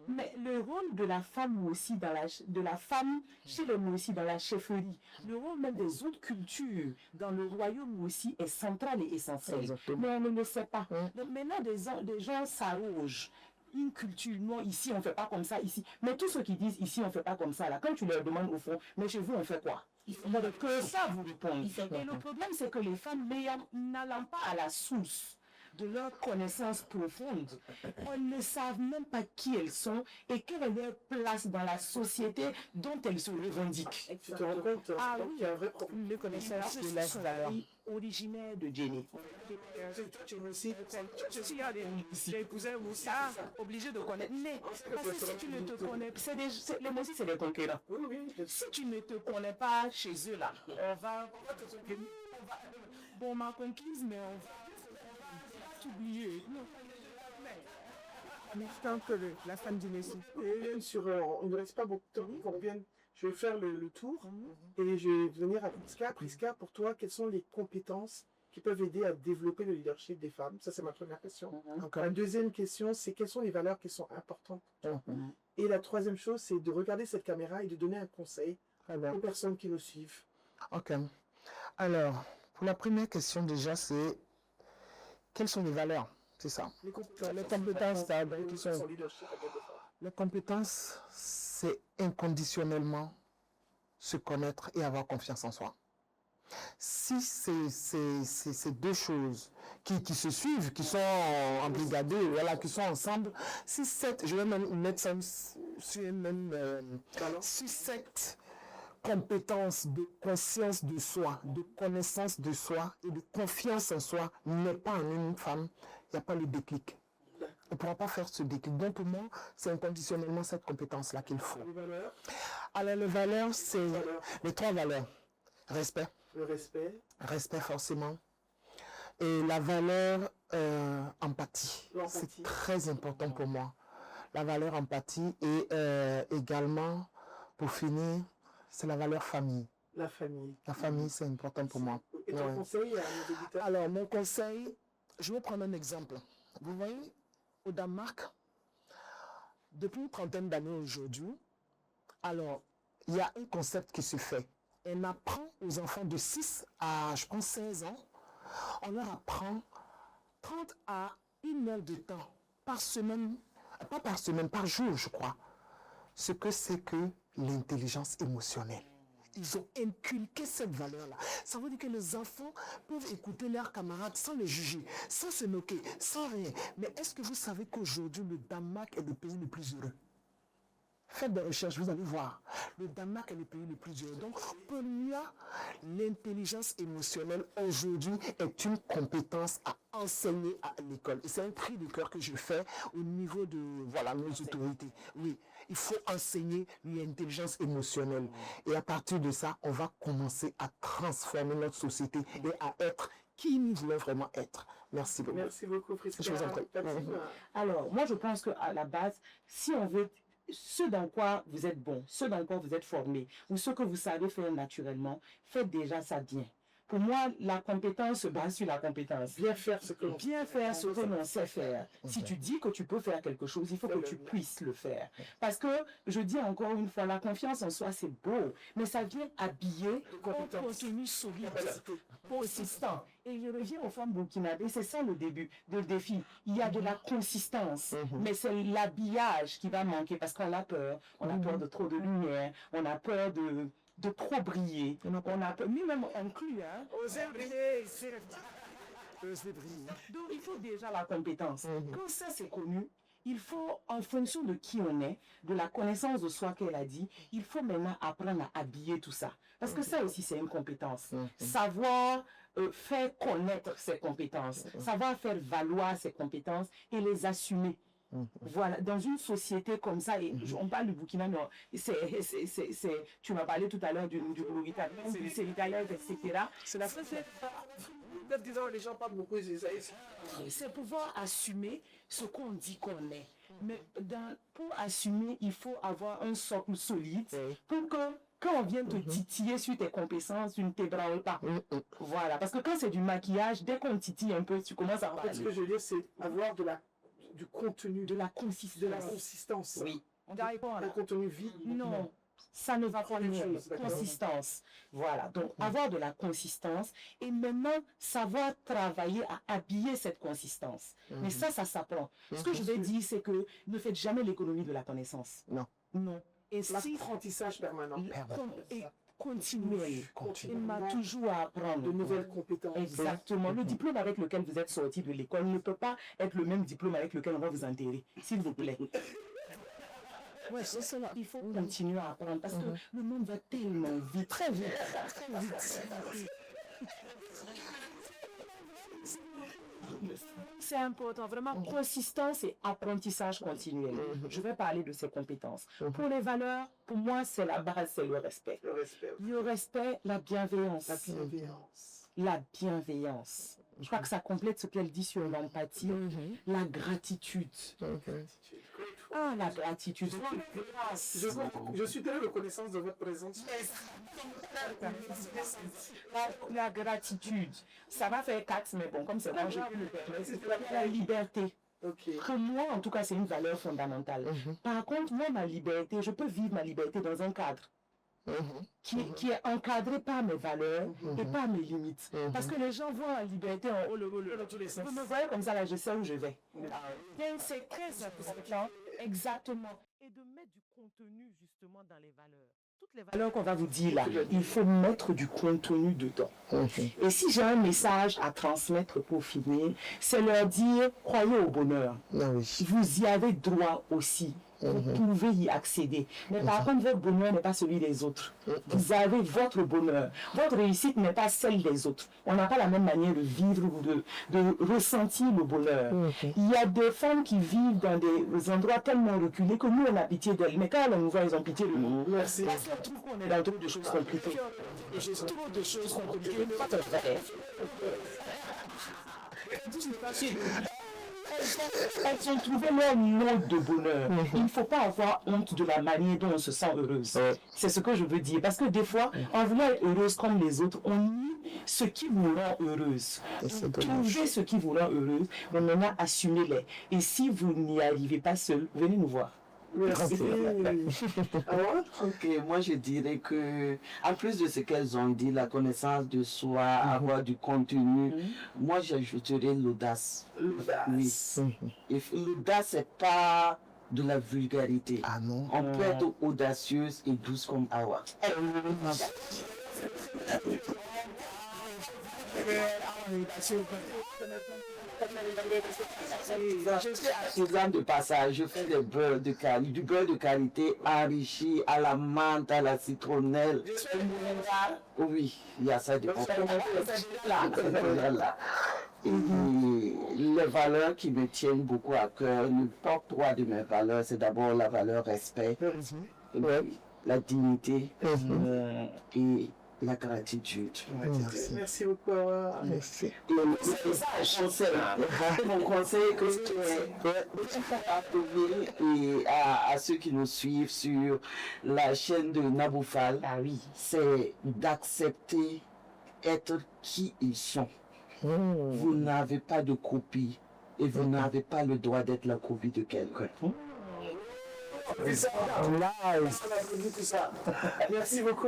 Mais le rôle de la femme aussi, de la femme chez les aussi dans la chefferie, le rôle même des autres cultures dans le royaume aussi est central et essentiel. Mais on ne le sait pas. Donc maintenant, des gens s'arrogent une culture. Non, ici on ne fait pas comme ça, ici. Mais tous ceux qui disent ici on ne fait pas comme ça, là, quand tu leur demandes au fond, mais chez vous on fait quoi? Que ça vous répond. Et le problème, c'est que les femmes, n'allant pas à la source de leur connaissance profonde, elles ne savent même pas qui elles sont et quelle est leur place dans la société dont elles se revendiquent. Tu te rends compte qu'il y a un vrai problème de connaissance de la famille originaire de Jenny. J'ai épousé Moussa, obligé de connaître. Mais parce que si tu ne te connais pas, les Mossi, c'est des conquérants. Si tu ne te connais pas chez eux, là, on va bon, ma conquise, mais on va t'oublier. Martin que la femme du Messie. Et sur, il ne reste pas beaucoup de temps. Je vais faire le tour et je vais venir à Priska. Priska, pour toi, quelles sont les compétences qui peuvent aider à développer le leadership des femmes? Ça, c'est ma première question. La deuxième question, c'est quelles sont les valeurs qui sont importantes pour toi? Et la troisième chose, c'est de regarder cette caméra et de donner un conseil aux personnes qui nous suivent. Ok. Alors, pour la première question déjà, c'est quelles sont les valeurs? C'est ça. Les compétences, les compétences, c'est inconditionnellement se connaître et avoir confiance en soi. Si ces deux choses qui se suivent, qui sont embrigadées, voilà, qui sont ensemble, si cette, je vais même mettre ça si cette compétence de conscience de soi, de connaissance de soi et de confiance en soi n'est pas en une femme, il n'y a pas le déclic. On ne pourra pas faire ce déclic. Donc pour moi, c'est inconditionnellement cette compétence-là qu'il faut. Les valeurs? Alors les valeurs, c'est les trois valeurs. Respect. Le respect. Respect forcément. Et la valeur empathie. C'est très important pour moi. La valeur empathie et également, pour finir, c'est la valeur famille. La famille. La famille, c'est important pour moi. Et ton conseil à nos auditeurs? Alors, mon conseil, je vais prendre un exemple. Vous voyez, au Danemark, depuis une trentaine d'années aujourd'hui, alors, il y a un concept qui se fait. On apprend aux enfants de 6 à, je pense, 16 ans, on leur apprend 30 à 1 heure de temps par semaine, pas par semaine, par jour, je crois, ce que c'est que l'intelligence émotionnelle. Ils ont inculqué cette valeur-là. Ça veut dire que les enfants peuvent écouter leurs camarades sans les juger, sans se moquer, sans rien. Mais est-ce que vous savez qu'aujourd'hui, le Danemark est le pays le plus heureux? Faites des recherches, vous allez voir. Le Danemark est le pays le plus heureux. Donc, pour moi, l'intelligence émotionnelle aujourd'hui est une compétence à enseigner à l'école. Et c'est un cri de cœur que je fais au niveau de nos autorités. Oui, il faut enseigner l'intelligence émotionnelle. Et à partir de ça, on va commencer à transformer notre société et à être qui nous voulons vraiment être. Merci beaucoup. Merci beaucoup, Prisca. Je vous en prie. Alors, moi, je pense qu'à la base, si on veut ce dans quoi vous êtes bon, ce dans quoi vous êtes formé, ou ce que vous savez faire naturellement, faites déjà ça bien. Pour moi, la compétence se base sur la compétence. Bien faire ce que l'on sait faire. Si tu dis que tu peux faire quelque chose, il faut que tu puisses le faire. Parce que, je dis encore une fois, la confiance en soi, c'est beau, mais ça vient habiller un contenu solide, consistant. Et je reviens aux femmes burkinabées, c'est ça le début, le défi. Il y a de la consistance, mais c'est l'habillage qui va manquer parce qu'on a peur. On a peur de trop de lumière, on a peur de trop briller. On a peur, même inclus, hein. Oser briller, donc il faut déjà la compétence. Quand ça c'est connu, il faut, en fonction de qui on est, de la connaissance de soi qu'elle a dit, il faut maintenant apprendre à habiller tout ça. Parce que ça aussi, c'est une compétence. Savoir faire connaître ses compétences, savoir faire valoir ses compétences et les assumer. Voilà, dans une société comme ça, et on parle du Burkina, non, tu m'as parlé tout à l'heure du Mauritanie, du Sénégal, etc. C'est la société. Peut-être disons, les gens parlent beaucoup c'est pouvoir assumer ce qu'on dit qu'on est. Mais pour assumer, il faut avoir un socle solide pour que quand on vient te titiller sur tes compétences, tu ne t'ébranles pas. Voilà, parce que quand c'est du maquillage, dès qu'on titille un peu, tu commences à parler. Ce que je veux dire, c'est avoir du contenu, de la consistance. Oui. Un contenu vide. Non. Ça ne va pas mieux. Consistance. Voilà. Donc, avoir de la consistance et maintenant savoir travailler à habiller cette consistance. Mais ça s'apprend. Ce que je vais dire, c'est que ne faites jamais l'économie de la connaissance. Non. Et l'apprentissage permanent. Continuez. Il m'a toujours à apprendre. De nouvelles compétences. Exactement. Le diplôme avec lequel vous êtes sorti de l'école ne peut pas être le même diplôme avec lequel on va vous enterrer. S'il vous plaît. Ouais, c'est cela. Il faut continuer à apprendre parce que le monde va tellement vite, très vite. C'est important, vraiment consistance et apprentissage continuel. Je vais parler de ces compétences. Pour les valeurs, pour moi, c'est la base, c'est le respect. Le respect, la bienveillance. La bienveillance. La bienveillance. Je crois que ça complète ce qu'elle dit sur l'empathie, la gratitude. Ah, la gratitude. Je suis très reconnaissant de votre présence. La gratitude. Ça va faire 4, mais bon, comme c'est moi, je peux le permettre. C'est la liberté. Pour moi, en tout cas, c'est une valeur fondamentale. Par contre, moi, ma liberté, je peux vivre ma liberté dans un cadre qui est encadré par mes valeurs et par mes limites. Parce que les gens voient la liberté en haut, dans tous les sens. Vous me voyez comme ça, là, je sais où je vais. Donc, c'est très important, exactement. Et de mettre du contenu, justement, dans les valeurs. Toutes les valeurs qu'on va vous dire là, il faut mettre du contenu dedans. Et si j'ai un message à transmettre pour finir, c'est leur dire, croyez au bonheur. Vous y avez droit aussi. Vous pouvez y accéder. Mais par contre, votre bonheur n'est pas celui des autres. Vous avez votre bonheur. Votre réussite n'est pas celle des autres. On n'a pas la même manière de vivre ou de ressentir le bonheur. Il y a des femmes qui vivent dans des endroits tellement reculés que nous, on a pitié d'elles. Mais quand elles nous voient, ils ont pitié de nous. Parce qu'elles trouvent qu'on est dans trop de choses compliquées. Trop de choses compliquées. Elles ont trouvé leur mode de bonheur. Il ne faut pas avoir honte de la manière dont on se sent heureuse. C'est ce que je veux dire. Parce que des fois, en voulant être heureuse comme les autres, on nie ce qui vous rend heureuse. Trouvez ce qui vous rend heureuse, mais maintenant assumez-les. Et si vous n'y arrivez pas seul, venez nous voir. Merci. Ok, moi je dirais que, en plus de ce qu'elles ont dit, la connaissance de soi, avoir du contenu, moi j'ajouterais l'audace. L'audace. Et l'audace, c'est pas de la vulgarité. Ah non. On peut être audacieuse et douce comme Awa. Je suis artisan de passage, je fais du beurre de qualité enrichi à la menthe, à la citronnelle. Oui, il y a ça de bon. Et les valeurs qui me tiennent beaucoup à cœur, le top 3 de mes valeurs, c'est d'abord la valeur respect, la dignité et la gratitude. Merci beaucoup. Merci. Mon conseil à ceux qui nous suivent sur la chaîne de Naboufal, c'est d'accepter être qui ils sont. Vous n'avez pas de copie et vous n'avez pas le droit d'être la copie de quelqu'un. Merci beaucoup.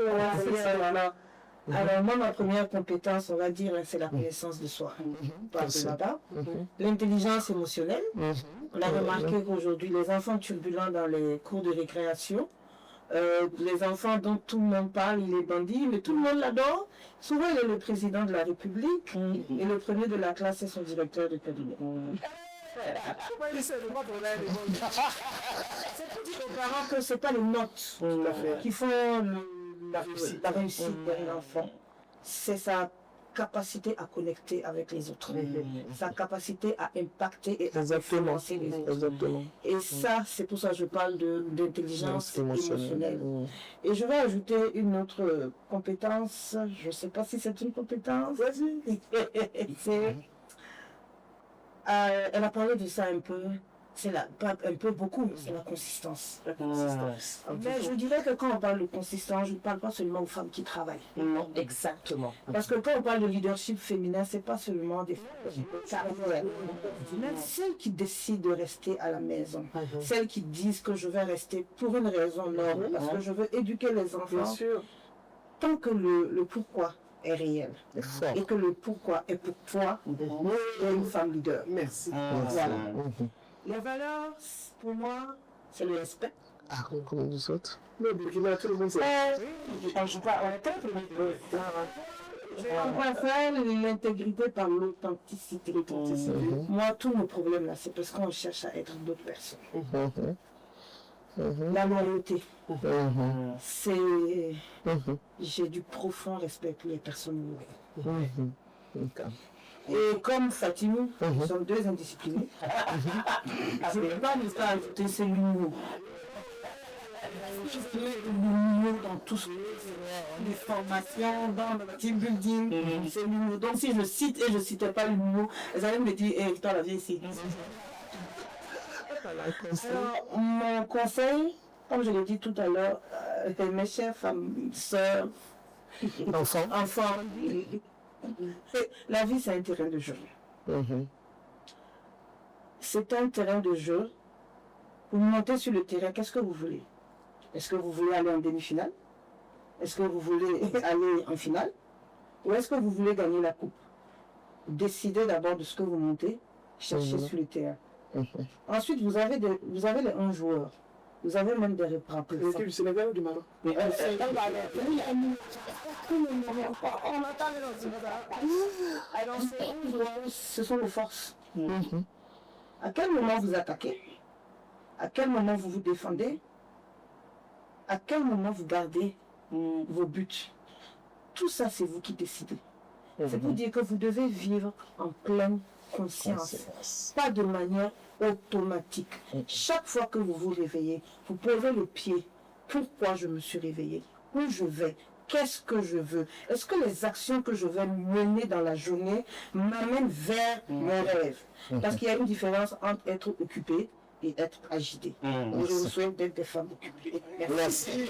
Alors, moi, ma première compétence, on va dire, c'est la connaissance de soi. L'intelligence émotionnelle. On a remarqué qu'aujourd'hui, les enfants turbulents dans les cours de récréation, les enfants dont tout le monde parle, il est bandit, mais tout le monde l'adore. Souvent, il est le président de la République et le premier de la classe est son directeur de cabinet. C'est pour dire aux parents que ce n'est pas les notes qui font la réussite de l'enfant. C'est sa capacité à connecter avec les autres, sa capacité à impacter et à influencer les autres. Et ça, c'est pour ça que je parle d'intelligence émotionnelle. Et je vais ajouter une autre compétence, je ne sais pas si c'est une compétence. Elle a parlé de ça un peu, pas un peu beaucoup, c'est la consistance. Mais je dirais que quand on parle de consistance, je ne parle pas seulement aux femmes qui travaillent. Non, exactement. Parce que quand on parle de leadership féminin, ce n'est pas seulement des femmes, mais celles qui décident de rester à la maison, celles qui disent que je vais rester pour une raison noble, parce que je veux éduquer les enfants, tant que le pourquoi est réel. Et que le pourquoi est pour toi, et une femme leader. Merci. Voilà. Les valeurs, pour moi, c'est le respect. Comme nous autres. Le Burkina, tout le monde sait. On est très on préfère l'intégrité par l'authenticité. Moi, tous nos problèmes là, c'est parce qu'on cherche à être d'autres personnes. La loyauté, c'est... J'ai du profond respect pour les personnes loyales. Et comme Fatimou, nous sommes deux indisciplinés. Je ne peux pas nous faire ajouter celui-là. dans tout ce les formations, dans le team building, c'est l'humour. Donc si je cite et je ne citais pas l'humour, elles allaient me dire, hé, toi, la viens ici. Alors, mon conseil, comme je l'ai dit tout à l'heure, mes chères femmes, sœurs, enfants, la vie c'est un terrain de jeu. C'est un terrain de jeu. Vous montez sur le terrain, qu'est-ce que vous voulez? Est-ce que vous voulez aller en demi-finale? Est-ce que vous voulez aller en finale? Ou est-ce que vous voulez gagner la coupe? Décidez d'abord de ce que vous montez, cherchez sur le terrain. Ensuite, vous avez les 11 joueurs. Vous avez même des répartis. L'équipe du Sénégal ou du Maroc? Alors, ces 11 joueurs, ce sont vos forces. À quel moment vous attaquez? À quel moment vous vous défendez? À quel moment vous gardez vos buts? Tout ça, c'est vous qui décidez. C'est pour dire que vous devez vivre en pleine conscience, pas de manière automatique. Chaque fois que vous vous réveillez, vous posez le pied. Pourquoi je me suis réveillé? Où je vais? Qu'est-ce que je veux? Est-ce que les actions que je vais mener dans la journée m'amènent vers mon rêve? Parce qu'il y a une différence entre être occupé et être agité. Je vous souhaite d'être des femmes occupées. Merci.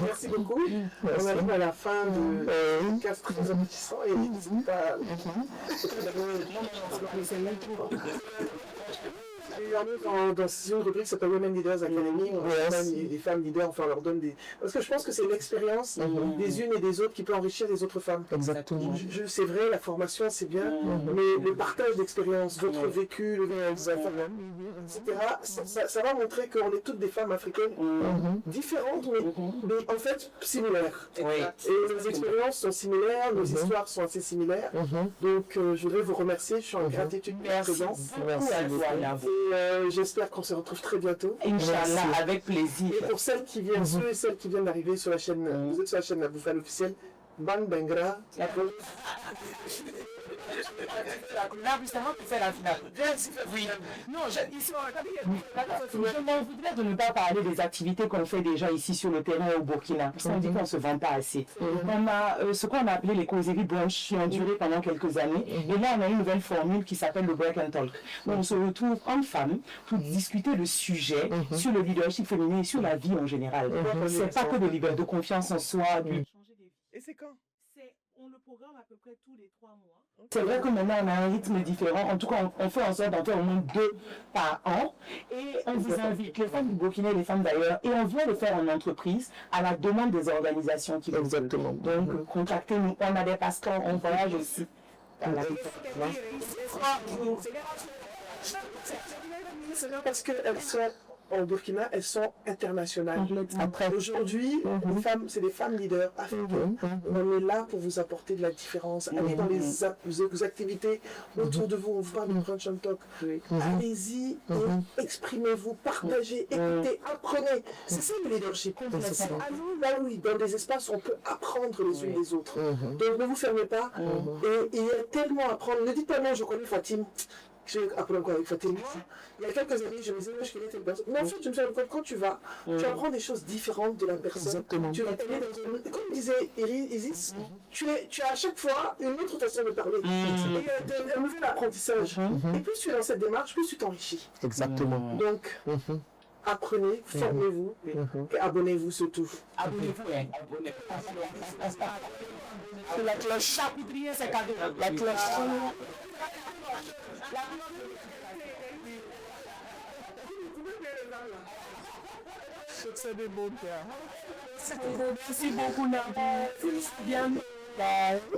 Merci beaucoup. On arrive à la fin de 15 très aboutissants et n'hésite pas. Dans une rubrique qui s'appelle Women Leaders Academy, les femmes leaders, enfin on leur donne des... Parce que je pense que c'est l'expérience des unes et des autres qui peut enrichir les autres femmes. Exactement. C'est vrai, la formation c'est bien, mais le partage d'expérience, votre vécu, etc., ça va montrer qu'on est toutes des femmes africaines différentes, mais en fait similaires. Et nos expériences sont similaires, nos histoires sont assez similaires. Donc je voudrais vous remercier, je suis en gratitude pour votre présence. Et j'espère qu'on se retrouve très bientôt. Inch'Allah, avec plaisir. Et pour celles qui viennent, ceux et celles qui viennent d'arriver sur la chaîne, vous êtes sur la chaîne La Bouffale officielle, Ban Bengra. Là, justement, pour faire la finale. Oui. Non, je m'en voudrais de ne pas parler des activités qu'on fait déjà ici sur le terrain au Burkina. Parce qu'on dit qu'on ne se vend pas assez. On a ce qu'on a appelé les causeries brunch qui ont duré pendant quelques années. Et là, on a une nouvelle formule qui s'appelle le break and talk. Donc, on se retrouve en femmes pour discuter de sujets sur le leadership féminin et sur la vie en général. C'est pas que de liberté, de confiance en soi. Et c'est quand? On le programme à peu près tous les 3 mois. C'est vrai que maintenant on a un rythme différent. En tout cas, on fait en sorte d'en faire au moins 2 par an. Et on vous invite, les femmes du Burkina et les femmes d'ailleurs, et on vient le faire en entreprise à la demande des organisations qui le veulent. Donc, contactez-nous. On a des passeports, on voyage aussi. Parce qu'elles sont au Burkina, elles sont internationales. Aujourd'hui, c'est des femmes leaders africaines. On est là pour vous apporter de la différence. Allez dans vos activités autour de vous. On vous parle de Brunch and Talk. Allez-y, exprimez-vous, partagez, écoutez, apprenez. C'est ça le leadership. Allons là où dans des espaces où on peut apprendre les unes des autres. Donc ne vous fermez pas. Et il y a tellement à apprendre. Ne dites pas non, je connais Fatim. J'ai appris quoi avec Fatima. Il y a quelques années, je me disais, je connais telle personne. Mais en fait, je me suis rendu compte, quand tu vas, tu apprends des choses différentes de la personne. Exactement. Tu vas aller dans comme disait Isis, tu as à chaque fois une autre façon de parler. Et un nouvel apprentissage. Et plus tu es dans cette démarche, plus tu t'enrichis. Exactement. Donc, apprenez, formez-vous et abonnez-vous surtout. Abonnez-vous, hein. Abonnez-vous. La cloche. Chapitrier, c'est cadeau. La cloche. C'est des beaux cœurs. Merci beaucoup, Nabi. Bien.